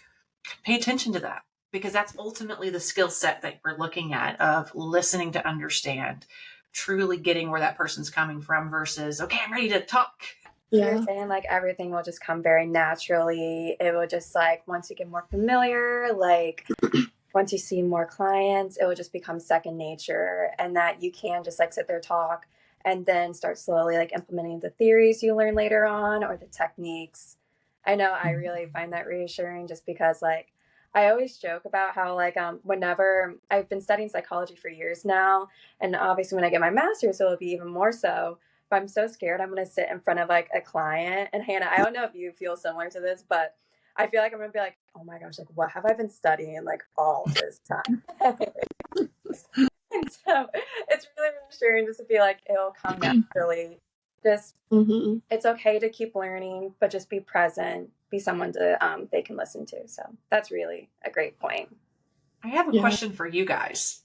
pay attention to that because that's ultimately the skill set that we're looking at of listening to understand, truly getting where that person's coming from versus, okay, I'm ready to talk. you're saying like everything will just come very naturally. It will just like once you get more familiar, like once you see more clients, it will just become second nature, and that you can just like sit there, talk, and then start slowly like implementing the theories you learn later on or the techniques. I know I really find that reassuring just because like I always joke about how like whenever I've been studying psychology for years now, and obviously when I get my master's it'll be even more so. But I'm so scared I'm gonna sit in front of like a client. And Hannah, I don't know if you feel similar to this, but I feel like I'm gonna be like, oh my gosh, like what have I been studying like all this time? And so it's really reassuring just to be like, it'll come naturally. Just Mm-hmm. it's okay to keep learning, but just be present, be someone to they can listen to. So that's really a great point. I have a question for you guys.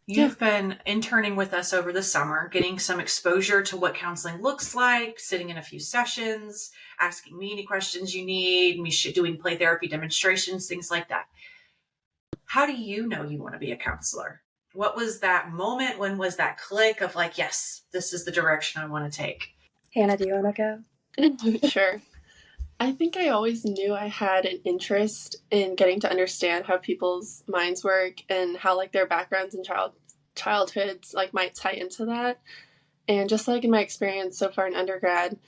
You've been interning with us over the summer, getting some exposure to what counseling looks like, sitting in a few sessions, asking me any questions you need, me doing play therapy demonstrations, things like that. How do you know you want to be a counselor? What was that moment? When was that click of like, yes, this is the direction I want to take? Hannah, do you want to Yeah. Sure. I think I always knew I had an interest in getting to understand how people's minds work and how like their backgrounds and childhoods like might tie into that. And just like in my experience so far in undergrad,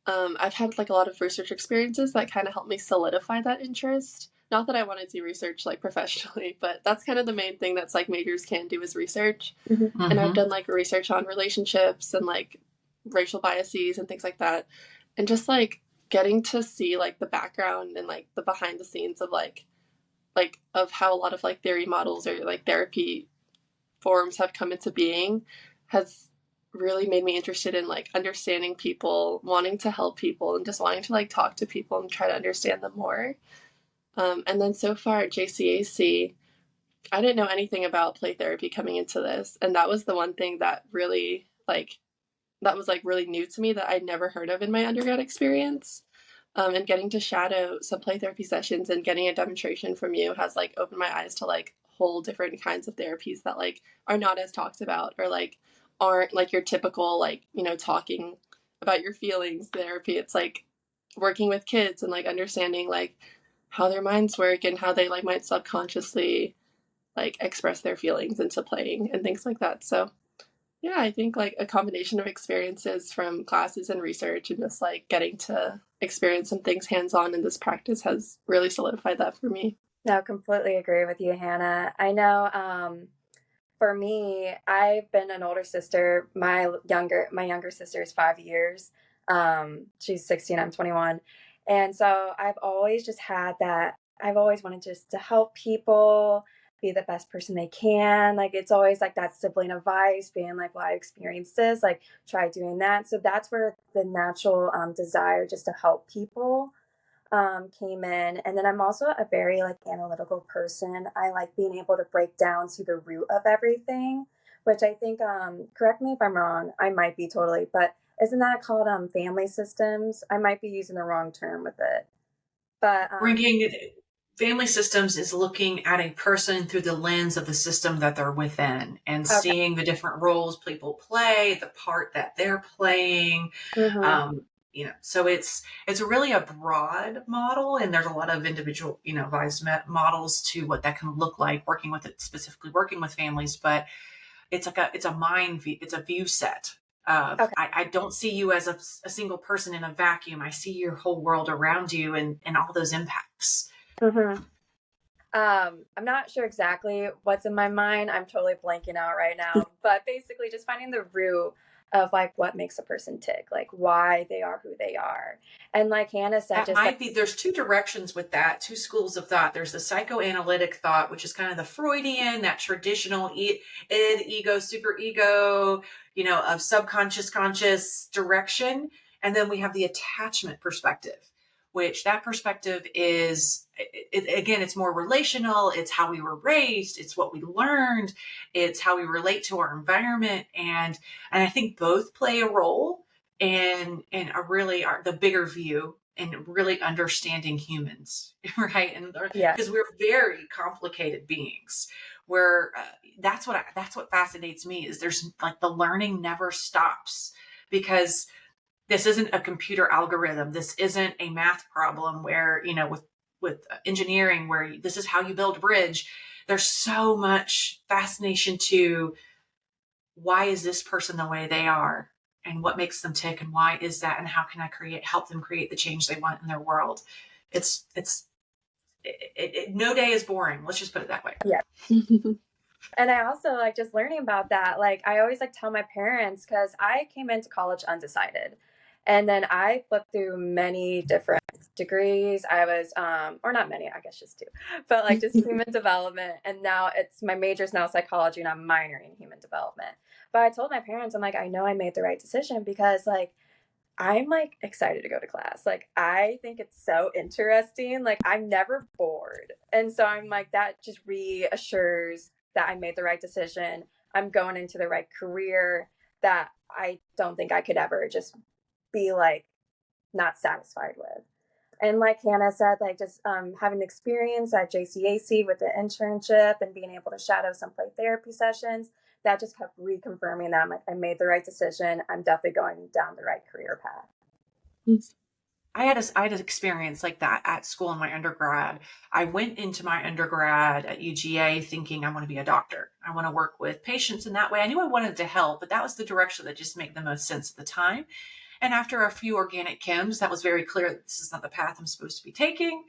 I've had like a lot of research experiences that kind of helped me solidify that interest. Not that I want to do research like professionally, but that's kind of the main thing that's like majors can do is research. go? And I've done like research on relationships and like racial biases and things like that. And just like getting to see like the background and like the behind the scenes of like of how a lot of like theory models or like therapy forms have come into being has really made me interested in like understanding people, wanting to help people, and just wanting to like talk to people and try to understand them more. And then so far at JCAC, I didn't know anything about play therapy coming into this, and that was the one thing that really like that was like really new to me that I'd never heard of in my undergrad experience. And getting to shadow some play therapy sessions and getting a demonstration from you has like opened my eyes to like whole different kinds of therapies that like are not as talked about or like aren't like your typical like talking about your feelings therapy. It's like working with kids and like understanding like how their minds work and how they like might subconsciously like express their feelings into playing and things like that. So yeah, I think like a combination of experiences from classes and research and just like getting to experience some things hands on in this practice has really solidified that for me. No, completely agree with you, Hannah. I know for me, I've been an older sister. My younger sister is 5 years. She's 16, I'm 21. And so I've always just had that. I've always wanted just to help people be the best person they can. Like it's always like that sibling advice, being like, well, I experienced this, like try doing that. So that's where the natural desire just to help people came in. And then I'm also a very like analytical person. I like being able to break down to the root of everything, which I think, correct me if I'm wrong, I might be totally, but isn't that called family systems? I might be using the wrong term with it. But Bringing family systems is looking at a person through the lens of the system that they're within and okay. seeing the different roles people play, the part that they're playing. So it's really a broad model, and there's a lot of individual, advised models to what that can look like working with it, specifically working with families. But it's like it's a view set. Okay. I don't see you as a single person in a vacuum. I see your whole world around you and all those impacts. I'm not sure exactly what's in my mind. I'm totally blanking out right now. But basically, just finding the root of like what makes a person tick, like why they are who they are. And like Hannah said, That just like, might be, there's two directions with that, two schools of thought. There's the psychoanalytic thought, which is kind of the Freudian, that traditional id, ego, superego, of subconscious, conscious direction. And then we have the attachment perspective, which that perspective is, again, it's more relational. It's how we were raised. It's what we learned. It's how we relate to our environment. And I think both play a role and are really are the bigger view and really understanding humans, right? And yeah, because we're very complicated beings, where that's what fascinates me is there's like the learning never stops because this isn't a computer algorithm. This isn't a math problem where with engineering where this is how you build a bridge. There's so much fascination to why is this person the way they are and what makes them tick and why is that and how can I help them create the change they want in their world. No day is boring, let's just put it that way. yeah. And I also like just learning about that. Like I always like tell my parents because I came into college undecided. And then I flipped through many different degrees. I was or not many, I guess just two. But like just human development. And now it's my major is now psychology and I'm minoring in human development. But I told my parents, I'm like, I know I made the right decision because like I'm like excited to go to class. Like I think it's so interesting. Like I'm never bored. And so I'm like that just reassures that I made the right decision. I'm going into the right career that I don't think I could ever just be like not satisfied with. And like Hannah said, like just having experience at JCAC with the internship and being able to shadow some play therapy sessions, that just kept reconfirming that I'm like, I made the right decision. I'm definitely going down the right career path. I had an experience like that at school in my undergrad. I went into my undergrad at UGA thinking I want to be a doctor. I want to work with patients in that way. I knew I wanted to help, but that was the direction that just made the most sense at the time. And after a few organic chems, that was very clear that this is not the path I'm supposed to be taking.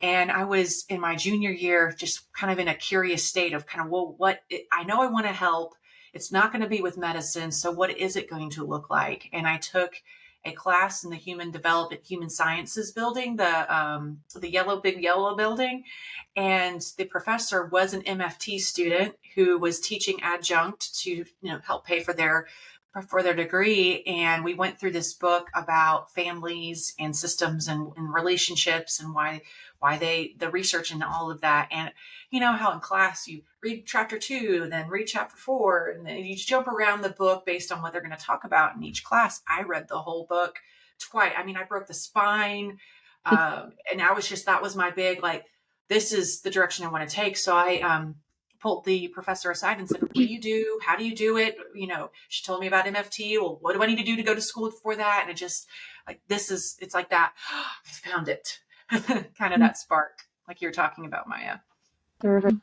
And I was in my junior year, just kind of in a curious state of kind of, well, I know I want to help. It's not going to be with medicine. So what is it going to look like? And I took a class in the human development, human sciences building, the big yellow building. And the professor was an MFT student who was teaching adjunct to, help pay for their degree. And we went through this book about families and systems and relationships and why the research and all of that. And you know how in class you read chapter 2, then read chapter 4, and then you jump around the book based on what they're going to talk about in each class. I read the whole book twice. I mean, I broke the spine. And that was my big, like, this is the direction I want to take. So I pulled the professor aside and said, what do you do? How do you do it? She told me about MFT. Well, what do I need to do to go to school for that? And it just like, it's like that. I found it. Kind of that spark, like you're talking about, Myah. Mm-hmm.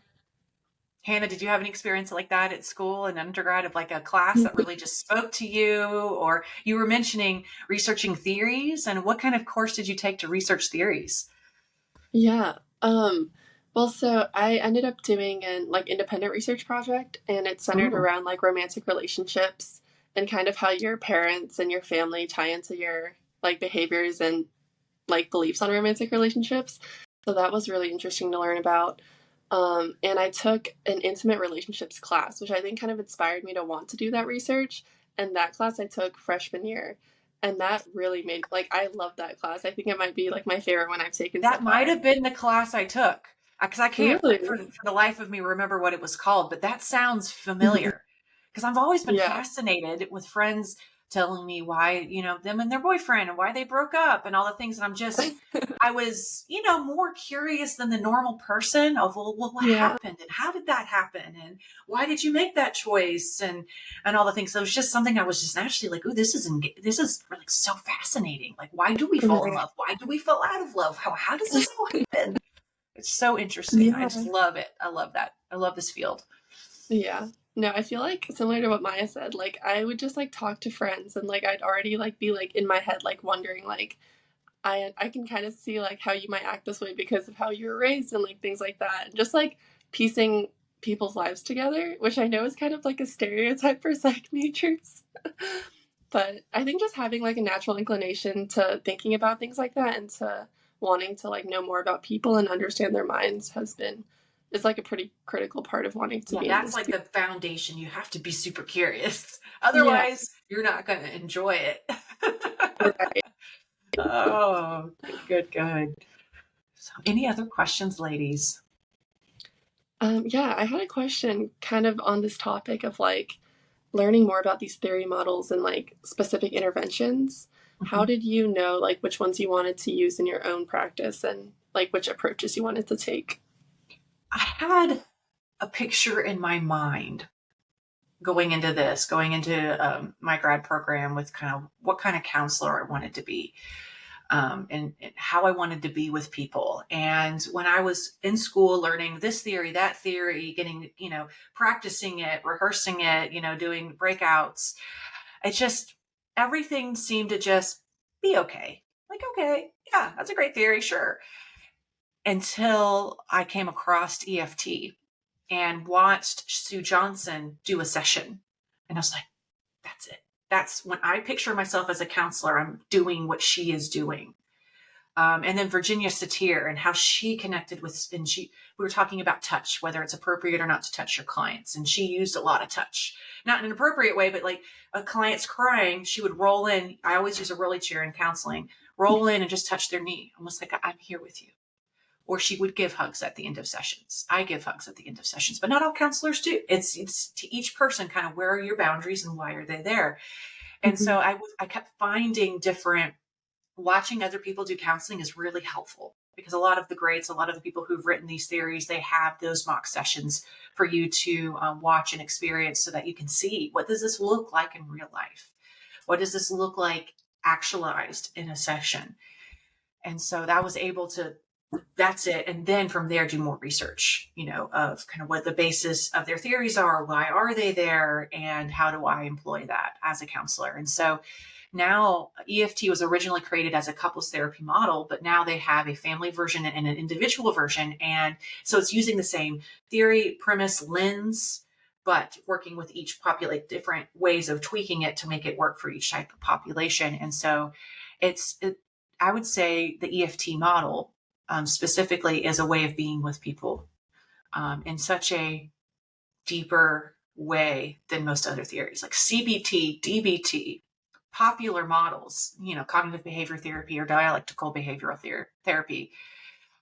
Hannah, did you have any experience like that at school and undergrad of like a class that really just spoke to you? Or you were mentioning researching theories, and what kind of course did you take to research theories? Yeah. Well, so I ended up doing an like independent research project, and it's centered around like romantic relationships and kind of how your parents and your family tie into your like behaviors and like beliefs on romantic relationships. So that was really interesting to learn about. And I took an intimate relationships class, which I think kind of inspired me to want to do that research. And that class I took freshman year. And that really made, like, I love that class. I think it might be like my favorite one I've taken so That far. might have been the class I took because I can't Really? for the life of me remember what it was called, but that sounds familiar because I've always been Yeah. fascinated with friends telling me why, them and their boyfriend and why they broke up and all the things. And I was, more curious than the normal person of, well, what Yeah. happened and how did that happen? And why did you make that choice? And all the things. So it was just something I was just naturally like, oh, this is like so fascinating. Like, why do we fall in love? Why do we fall out of love? How does this all happen? It's so interesting. I just love it. I love that. I love this field. Yeah. No, I feel like similar to what Maya said, like I would just like talk to friends and like I'd already like be like in my head like wondering like I can kind of see like how you might act this way because of how you were raised and like things like that. And just like piecing people's lives together, which I know is kind of like a stereotype for psych majors. But I think just having like a natural inclination to thinking about things like that and to wanting to like know more about people and understand their minds is like a pretty critical part of wanting to Yeah, be in that's this. like the foundation. You have to be super curious. Yeah, Otherwise, you're not going to enjoy it. right. Oh, good. So, any other questions, ladies? Yeah, I had a question kind of on this topic of like learning more about these theory models and like specific interventions. How Mhm. did you know like which ones you wanted to use in your own practice and like which approaches you wanted to take? I had a picture in my mind going into my grad program with kind of what kind of counselor I wanted to be. And how I wanted to be with people. And when I was in school learning this theory, that theory, getting, practicing it, rehearsing it, doing breakouts, it just, everything seemed to just be okay. Like, okay, yeah, that's a great theory, sure. Until I came across EFT and watched Sue Johnson do a session. And I was like, that's it. That's when I picture myself as a counselor, I'm doing what she is doing. And then Virginia Satir and how she connected with, we were talking about touch, whether it's appropriate or not to touch your clients. And she used a lot of touch, not in an appropriate way, but like a client's crying, she would roll in. I always use a rolly chair in counseling, roll in and just touch their knee, almost like I'm here with you. Or she would give hugs at the end of sessions. I give hugs at the end of sessions, but not all counselors do. It's to each person kind of where are your boundaries and why are they there? And Mm-hmm. so I kept finding watching other people do counseling is really helpful because a lot of the people who've written these theories, they have those mock sessions for you to watch and experience so that you can see what does this look like in real life? What does this look like actualized in a session? And so that was able to, that's it. And then from there, do more research, of kind of what the basis of their theories are, why are they there, and how do I employ that as a counselor? And so now EFT was originally created as a couples therapy model, but now they have a family version and an individual version. And so it's using the same theory, premise, lens, but working with each populate different ways of tweaking it to make it work for each type of population. And so I would say the EFT model specifically is a way of being with people in such a deeper way than most other theories like CBT, DBT, popular models, cognitive behavior therapy or dialectical behavioral therapy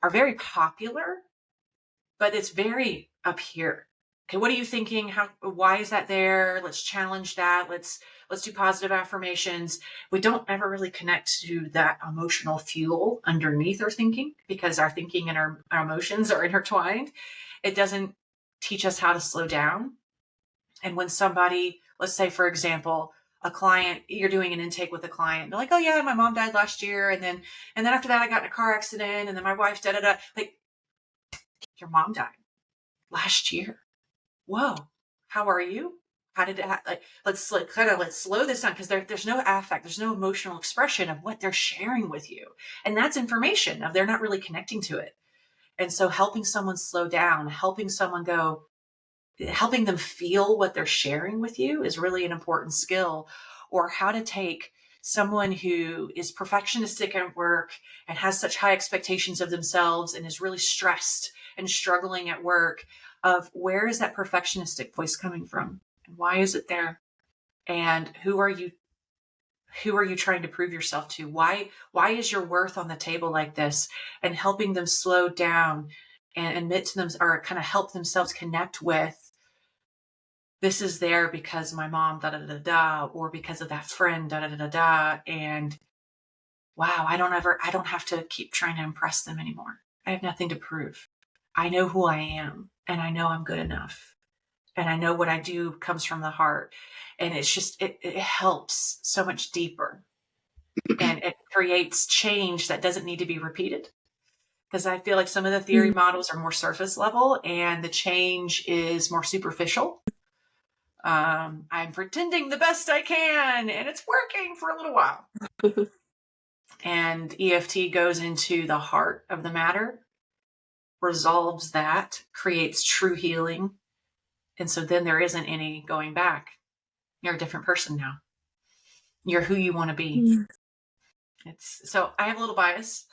are very popular, but it's very up here. Okay, what are you thinking? Why is that there? Let's challenge that. Let's do positive affirmations. We don't ever really connect to that emotional fuel underneath our thinking because our thinking and our emotions are intertwined. It doesn't teach us how to slow down. And when somebody, let's say, for example, a client, you're doing an intake with a client, they're like, oh yeah, my mom died last year. And then after that, I got in a car accident. And then my wife, like, your mom died last year. Whoa, how are you? How did it let's slow this down because there's no affect, there's no emotional expression of what they're sharing with you. And that's information of they're not really connecting to it. And so helping someone slow down, helping them feel what they're sharing with you is really an important skill. Or how to take someone who is perfectionistic at work and has such high expectations of themselves and is really stressed and struggling at work, of where is that perfectionistic voice coming from and why is it there, and who are you trying to prove yourself to? Why is your worth on the table like this? And helping them slow down and admit to them, or kind of help themselves connect with, this is there because my mom, da da da da, or because of that friend, da da da da. And wow, I don't have to keep trying to impress them anymore. I have nothing to prove. I know who I am and I know I'm good enough. And I know what I do comes from the heart. And it's just, it helps so much deeper. And it creates change that doesn't need to be repeated. Because I feel like some of the theory models are more surface level and the change is more superficial. I'm pretending the best I can and it's working for a little while. And EFT goes into the heart of the matter, resolves that, creates true healing. And so then there isn't any going back. You're a different person now. You're who you want to be. So I have a little bias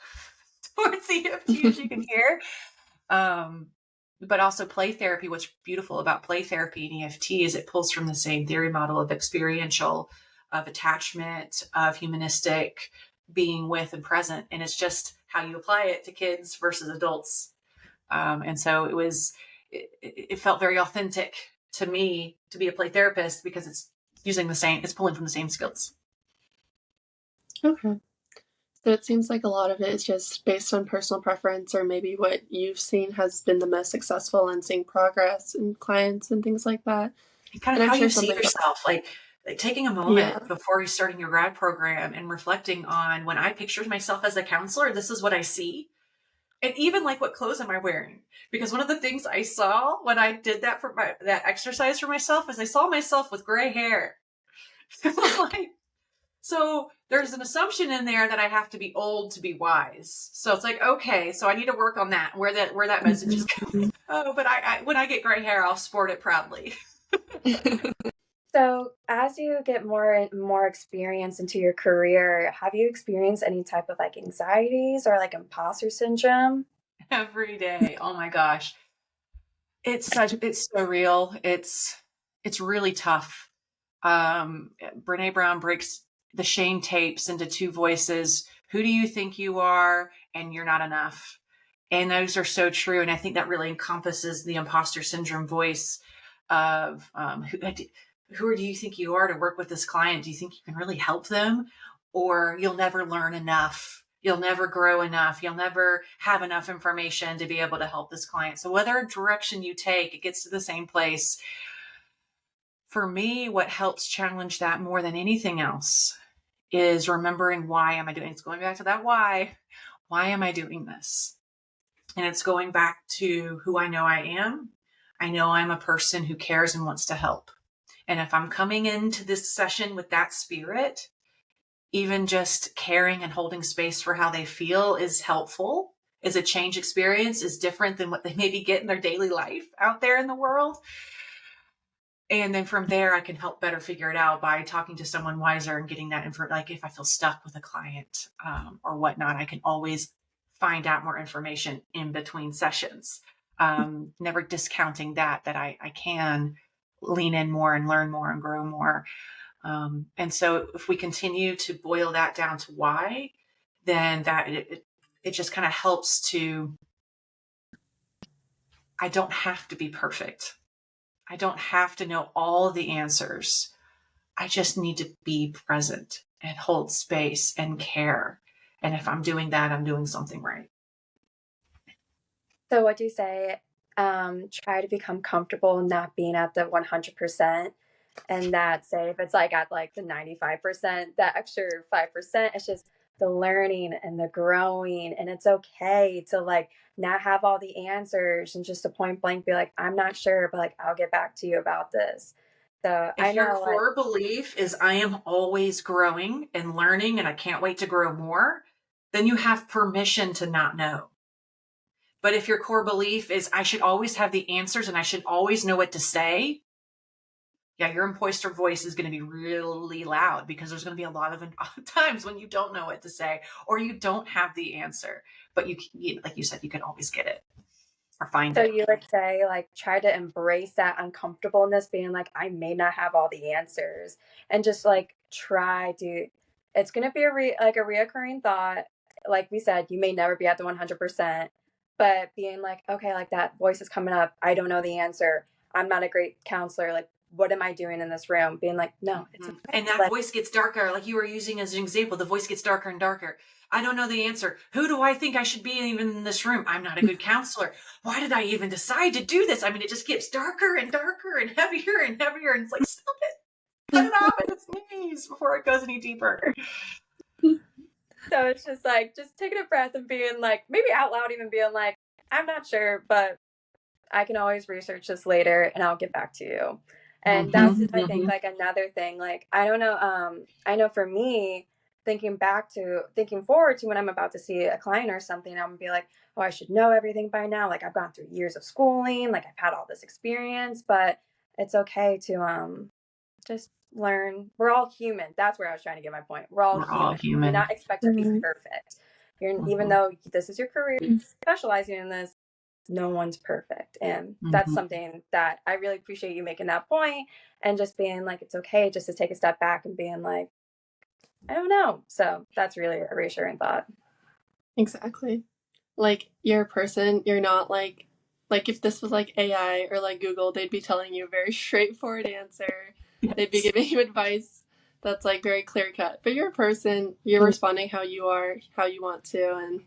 towards EFT, as you can hear. But also play therapy. What's beautiful about play therapy and EFT is it pulls from the same theory model of experiential, of attachment, of humanistic, being with and present. And it's just how you apply it to kids versus adults. And so it felt very authentic to me to be a play therapist because it's pulling from the same skills. Okay. So it seems like a lot of it is just based on personal preference, or maybe what you've seen has been the most successful in seeing progress in clients and things like that. And kind of how you see yourself, like taking a moment before you're starting your grad program and reflecting on when I pictured myself as a counselor, this is what I see. And even like, what clothes am I wearing? Because one of the things I saw when I did that that exercise for myself is I saw myself with gray hair. So there's an assumption in there that I have to be old to be wise. So it's like, okay, so I need to work on that, where that message is coming. Oh, but when I get gray hair, I'll sport it proudly. So as you get more and more experience into your career, have you experienced any type of like anxieties or like imposter syndrome? Every day. Oh my gosh. It's so real. It's really tough. Brene Brown breaks the shame tapes into two voices. Who do you think you are? And you're not enough. And those are so true. And I think that really encompasses the imposter syndrome voice of who do you think you are to work with this client? Do you think you can really help them? Or you'll never learn enough. You'll never grow enough. You'll never have enough information to be able to help this client. So whether direction you take, it gets to the same place. For me, what helps challenge that more than anything else is remembering, why am I doing it? It's going back to that why. Why am I doing this? And it's going back to who I know I am. I know I'm a person who cares and wants to help. And if I'm coming into this session with that spirit, even just caring and holding space for how they feel is helpful, is a change experience, is different than what they maybe get in their daily life out there in the world. And then from there, I can help better figure it out by talking to someone wiser and getting that info. Like if I feel stuck with a client or whatnot, I can always find out more information in between sessions. Never discounting that I can lean in more and learn more and grow more. And so if we continue to boil that down to why, then it just kind of helps to, I don't have to be perfect. I don't have to know all the answers. I just need to be present and hold space and care. And if I'm doing that, I'm doing something right. So what do you say? Try to become comfortable not being at the 100%. And that, say if it's like at like the 95%, that extra 5%, it's just the learning and the growing. And it's okay to like not have all the answers and just to point blank be like, I'm not sure, but like I'll get back to you about this. So if your core belief is I am always growing and learning and I can't wait to grow more, then you have permission to not know. But if your core belief is I should always have the answers and I should always know what to say, yeah, your imposter voice is going to be really loud because there's going to be a lot of times when you don't know what to say or you don't have the answer. But you like you said, you can always get it or find it. So you would say like try to embrace that uncomfortableness, being like I may not have all the answers, and just like try to. It's going to be a reoccurring thought. Like we said, you may never be at the 100%, but being like, okay, like that voice is coming up. I don't know the answer. I'm not a great counselor. Like, what am I doing in this room? Being like, no, it's okay. And that voice gets darker. Like you were using as an example, the voice gets darker and darker. I don't know the answer. Who do I think I should be even in this room? I'm not a good counselor. Why did I even decide to do this? I mean, it just gets darker and darker and heavier and heavier. And it's like, stop it. Cut it off at its knees before it goes any deeper. So it's just like, just taking a breath and being like, maybe out loud, even being like, I'm not sure, but I can always research this later and I'll get back to you. And that's, I think, like another thing, like, I don't know. I know for me, thinking forward to when I'm about to see a client or something, I'm gonna be like, oh, I should know everything by now. Like I've gone through years of schooling, like I've had all this experience, but it's okay to just learn. We're all human. That's where I was trying to get my point. We're all We're all human. You're human. not expected to be perfect. Even Mhm. though this is your career, specializing in this, no one's perfect. And that's Mhm. something that I really appreciate you making that point and just being like, it's okay just to take a step back and being like, I don't know. So that's really a reassuring thought. Exactly. Like you're a person, you're not like if this was like AI or like Google, they'd be telling you a very straightforward answer. They'd be Yes. giving you advice that's like very clear cut. But you're a person, you're responding how you are, how you want to, and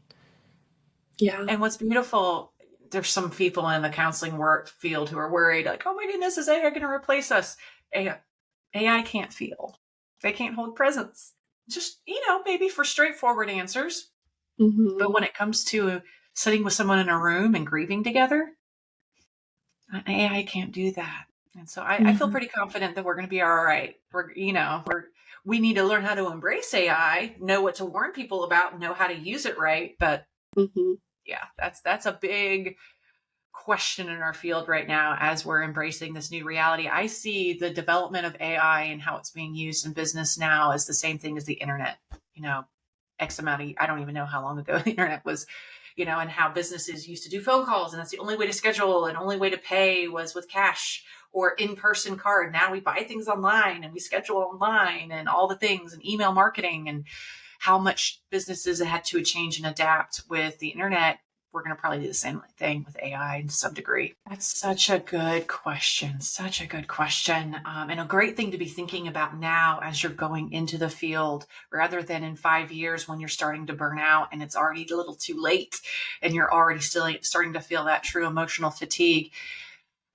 yeah. And what's beautiful, there's some people in the counseling work field who are worried, like, oh my goodness, is AI going to replace us? AI can't feel. They can't hold presence. Just, maybe for straightforward answers. Mm-hmm. But when it comes to sitting with someone in a room and grieving together, AI can't do that. And so I feel pretty confident that we're going to be all right. We need to learn how to embrace AI, know what to warn people about, know how to use it right. But Mm-hmm. yeah, that's a big question in our field right now as we're embracing this new reality. I see the development of AI and how it's being used in business now as the same thing as the internet. X amount of, I don't even know how long ago the internet was, and how businesses used to do phone calls. And that's the only way to schedule and only way to pay was with cash or in-person card. Now we buy things online and we schedule online and all the things and email marketing, and how much businesses had to change and adapt with the internet. We're going to probably do the same thing with AI to some degree. That's such a good question. Such a good question. And a great thing to be thinking about now as you're going into the field, rather than in 5 years when you're starting to burn out and it's already a little too late and you're already still starting to feel that true emotional fatigue.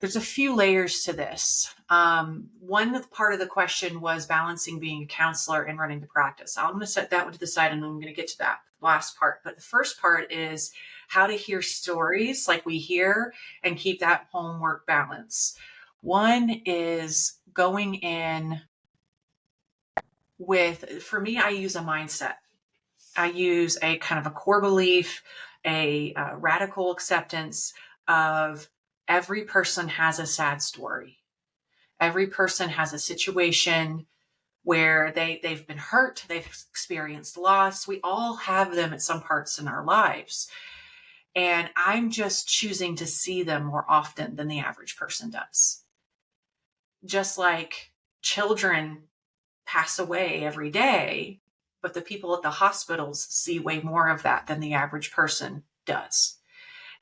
There's a few layers to this. One part of the question was balancing being a counselor and running the practice. I'm going to set that one to the side and I'm going to get to that last part. But the first part is how to hear stories like we hear and keep that homework balance. One is going in with, for me, I use a mindset. I use a kind of a core belief, a radical acceptance of every person has a sad story. Every person has a situation where they've been hurt, they've experienced loss. We all have them at some parts in our lives. And I'm just choosing to see them more often than the average person does. Just like children pass away every day, but the people at the hospitals see way more of that than the average person does.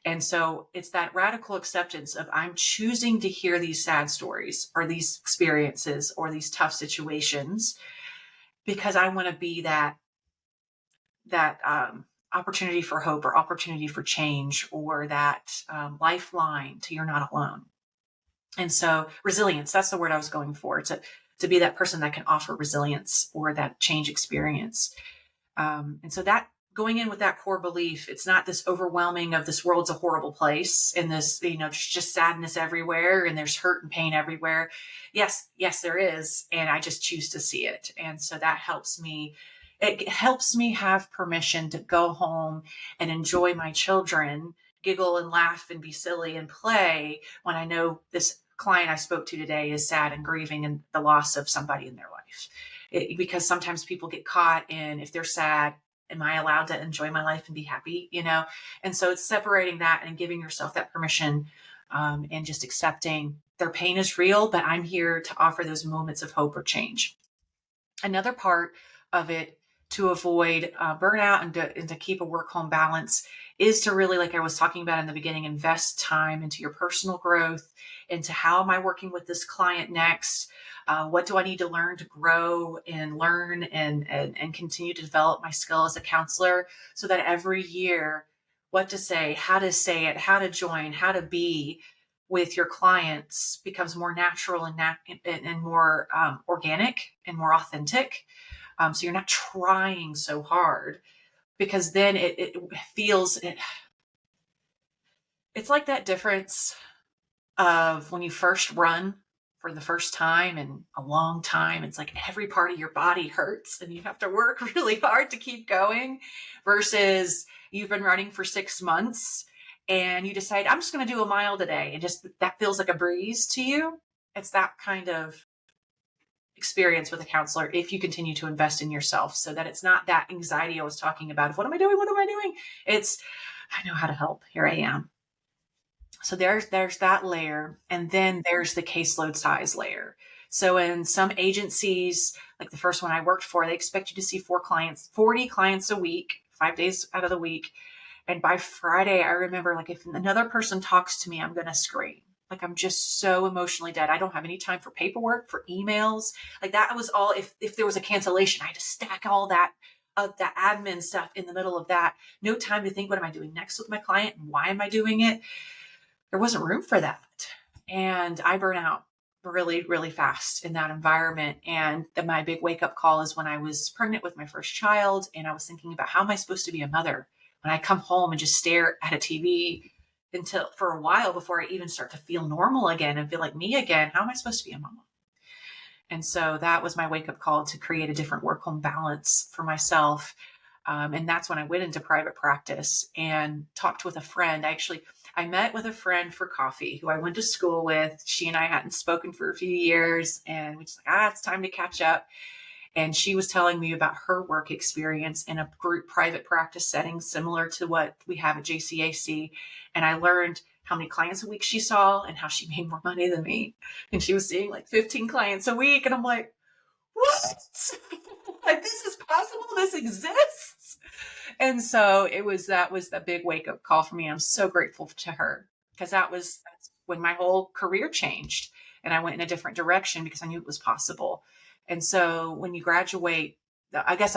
And so it's that radical acceptance of I'm choosing to hear these sad stories or these experiences or these tough situations because I want to be that opportunity for hope or opportunity for change or that lifeline to you're not alone. And so resilience, that's the word I was going for, to be that person that can offer resilience or that change experience. And so that going in with that core belief, it's not this overwhelming of this world's a horrible place and this, just sadness everywhere and there's hurt and pain everywhere. Yes, there is. And I just choose to see it. And so that helps me. It helps me have permission to go home and enjoy my children, giggle and laugh and be silly and play when I know this client I spoke to today is sad and grieving and the loss of somebody in their life. Because sometimes people get caught in, if they're sad, am I allowed to enjoy my life and be happy? And so it's separating that and giving yourself that permission, and just accepting their pain is real, but I'm here to offer those moments of hope or change. Another part of it to avoid burnout and to keep a work-home balance is to really, like I was talking about in the beginning, invest time into your personal growth, into how am I working with this client next? What do I need to learn to grow and learn and continue to develop my skill as a counselor so that every year, what to say it, how to join, how to be with your clients becomes more natural and more organic and more authentic. So you're not trying so hard because then it feels it's like that difference of when you first run for the first time in a long time. It's like every part of your body hurts and you have to work really hard to keep going, versus you've been running for 6 months and you decide, I'm just going to do a mile today. And just that feels like a breeze to you. It's that kind of experience with a counselor if you continue to invest in yourself, so that it's not that anxiety I was talking about of what am I doing? What am I doing? It's, I know how to help. Here I am. So there's that layer. And then there's the caseload size layer. So in some agencies, like the first one I worked for, they expect you to see 40 clients a week, 5 days out of the week. And by Friday, I remember, like, if another person talks to me, I'm going to scream. Like, I'm just so emotionally dead. I don't have any time for paperwork, for emails. Like, that was all, if there was a cancellation, I had to stack all that admin stuff in the middle of that. No time to think, what am I doing next with my client? And why am I doing it? There wasn't room for that. And I burn out really, really fast in that environment. And my big wake up call is when I was pregnant with my first child. And I was thinking about, how am I supposed to be a mother when I come home and just stare at a TV for a while before I even start to feel normal again and feel like me again? How am I supposed to be a mama? And so that was my wake up call to create a different work home balance for myself. And that's when I went into private practice and talked with a friend. I met with a friend for coffee who I went to school with. She and I hadn't spoken for a few years, and we just like, it's time to catch up. And she was telling me about her work experience in a group private practice setting, similar to what we have at JCAC. And I learned how many clients a week she saw and how she made more money than me. And she was seeing like 15 clients a week. And I'm like, what? Like, this is possible? This exists? And so that was the big wake up call for me. I'm so grateful to her, because that's when my whole career changed and I went in a different direction because I knew it was possible. And so when you graduate, I guess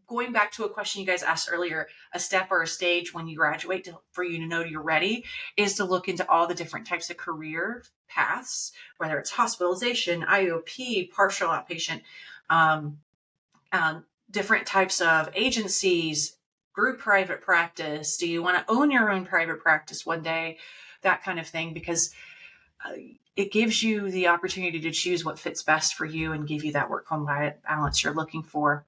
going back to a question you guys asked earlier, a step or a stage when you graduate for you to know you're ready is to look into all the different types of career paths, whether it's hospitalization, IOP, partial outpatient, different types of agencies, group private practice. Do you want to own your own private practice one day? That kind of thing, because it gives you the opportunity to choose what fits best for you and give you that work-home balance you're looking for.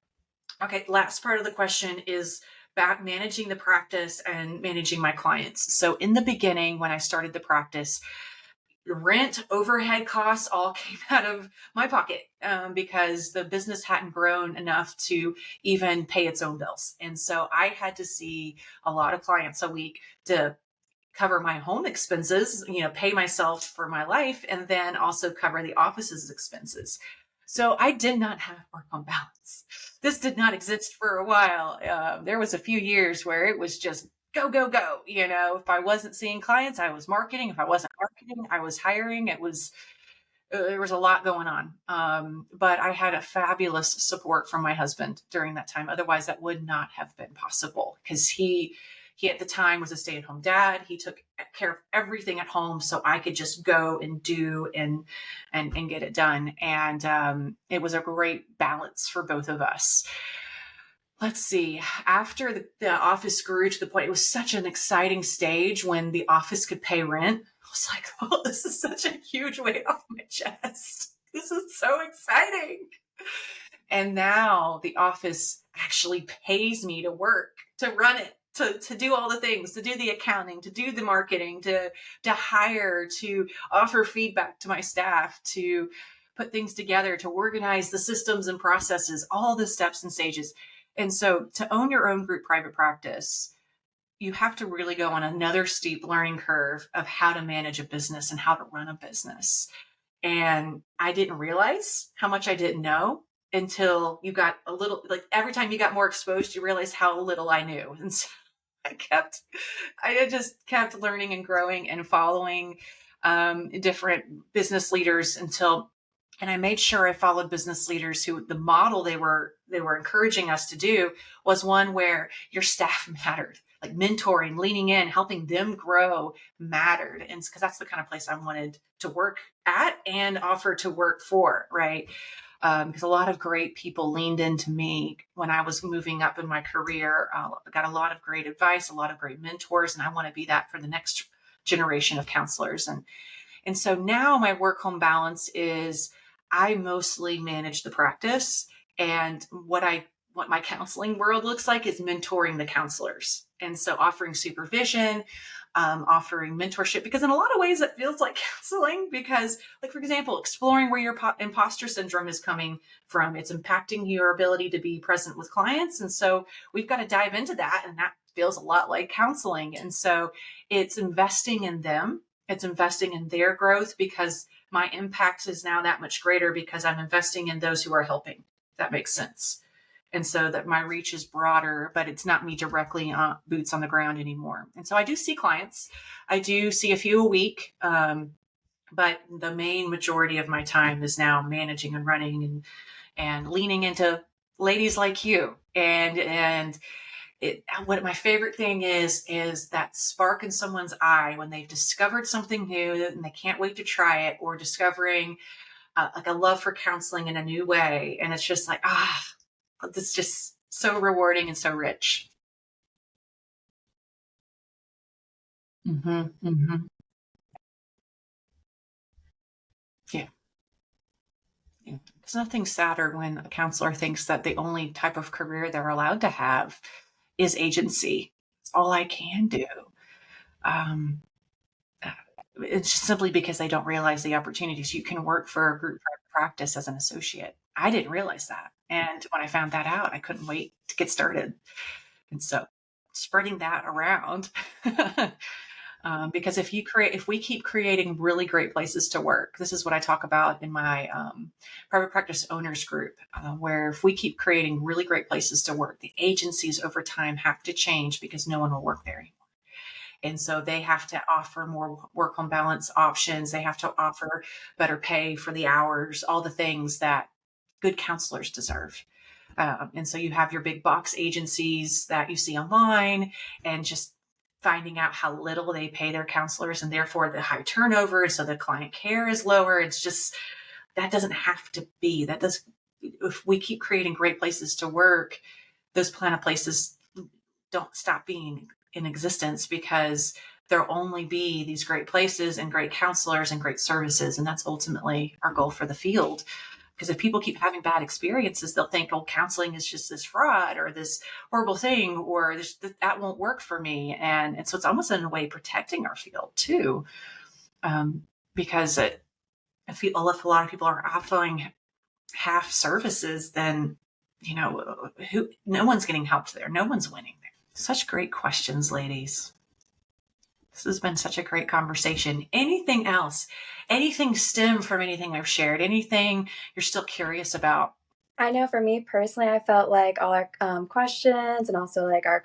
Okay, last part of the question is about managing the practice and managing my clients. So in the beginning, when I started the practice, rent, overhead costs all came out of my pocket because the business hadn't grown enough to even pay its own bills. And so I had to see a lot of clients a week to cover my home expenses, pay myself for my life, and then also cover the office's expenses. So I did not have work-home balance. This did not exist for a while. There was a few years where it was just go, go, go. If I wasn't seeing clients, I was marketing. If I wasn't marketing, I was hiring. There was a lot going on. But I had a fabulous support from my husband during that time. Otherwise, that would not have been possible, because he at the time was a stay-at-home dad. He took care of everything at home, so I could just go and do and get it done. And it was a great balance for both of us. Let's see. After the office grew to the point, it was such an exciting stage when the office could pay rent. I was like, oh, this is such a huge weight off my chest. This is so exciting. And now the office actually pays me to work, to run it, to do all the things, to do the accounting, to do the marketing, to hire, to offer feedback to my staff, to put things together, to organize the systems and processes, all the steps and stages. And so to own your own group private practice, you have to really go on another steep learning curve of how to manage a business and how to run a business. And I didn't realize how much I didn't know until you got a little, like every time you got more exposed, you realize how little I knew. And so I just kept learning and growing and following different business leaders and I made sure I followed business leaders who the model they were encouraging us to do was one where your staff mattered, like mentoring, leaning in, helping them grow mattered. And because that's the kind of place I wanted to work at and offer to work for, right? Because a lot of great people leaned into me when I was moving up in my career. I got a lot of great advice, a lot of great mentors, and I want to be that for the next generation of counselors. And so now my work home balance is I mostly manage the practice, and what my counseling world looks like is mentoring the counselors. And so offering supervision, offering mentorship, because in a lot of ways it feels like counseling because, like, for example, exploring where your imposter syndrome is coming from, it's impacting your ability to be present with clients. And so we've got to dive into that. And that feels a lot like counseling. And so it's investing in them. It's investing in their growth because my impact is now that much greater because I'm investing in those who are helping. If that makes sense. And so that my reach is broader, but it's not me directly boots on the ground anymore. And so I do see clients. I do see a few a week, but the main majority of my time is now managing and running and leaning into ladies like you. And what my favorite thing is that spark in someone's eye when they've discovered something new and they can't wait to try it, or discovering like a love for counseling in a new way. And it's just like, it's just so rewarding and so rich. Mm-hmm, mm-hmm. Yeah. Yeah. There's nothing sadder when a counselor thinks that the only type of career they're allowed to have is agency. It's all I can do. Um, it's just simply because they don't realize the opportunities. You can work for a group practice as an associate. I didn't realize that. And when I found that out, I couldn't wait to get started. And so spreading that around because if we keep creating really great places to work, this is what I talk about in my private practice owners group, where if we keep creating really great places to work, the agencies over time have to change because no one will work there anymore. And so they have to offer more work home balance options. They have to offer better pay for the hours, all the things that good counselors deserve. And so you have your big box agencies that you see online, and just finding out how little they pay their counselors and therefore the high turnover. So the client care is lower. It's just, that doesn't have to be. If we keep creating great places to work, those kind of places don't stop being in existence because there'll only be these great places and great counselors and great services. And that's ultimately our goal for the field. Because if people keep having bad experiences, they'll think, oh, counseling is just this fraud or this horrible thing, or that won't work for me. And so it's almost in a way protecting our field too. Because if a lot of people are offering half services, then, no one's getting helped there. No one's winning there. Such great questions, ladies. This has been such a great conversation. Anything else? Anything stem from anything I've shared? Anything you're still curious about? I know for me personally, I felt like all our questions and also like our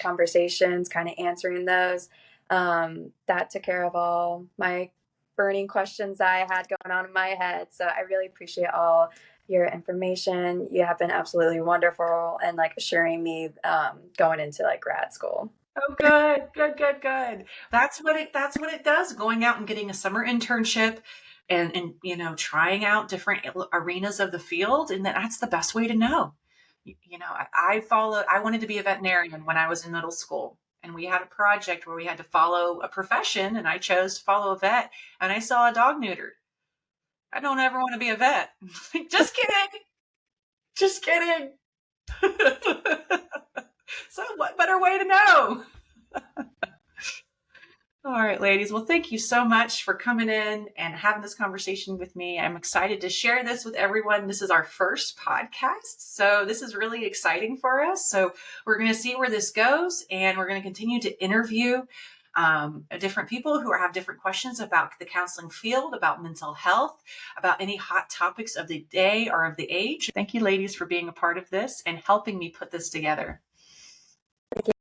conversations, kind of answering those, that took care of all my burning questions I had going on in my head. So I really appreciate all your information. You have been absolutely wonderful and like assuring me going into like grad school. Oh, good. That's what it does. Going out and getting a summer internship and trying out different arenas of the field. And that's the best way to know. I wanted to be a veterinarian when I was in middle school. And we had a project where we had to follow a profession, and I chose to follow a vet, and I saw a dog neutered. I don't ever want to be a vet. Just kidding. Just kidding. So what better way to know? All right, ladies. Well, thank you so much for coming in and having this conversation with me. I'm excited to share this with everyone. This is our first podcast, so this is really exciting for us. So we're going to see where this goes, and we're going to continue to interview different people who have different questions about the counseling field, about mental health, about any hot topics of the day or of the age. Thank you, ladies, for being a part of this and helping me put this together.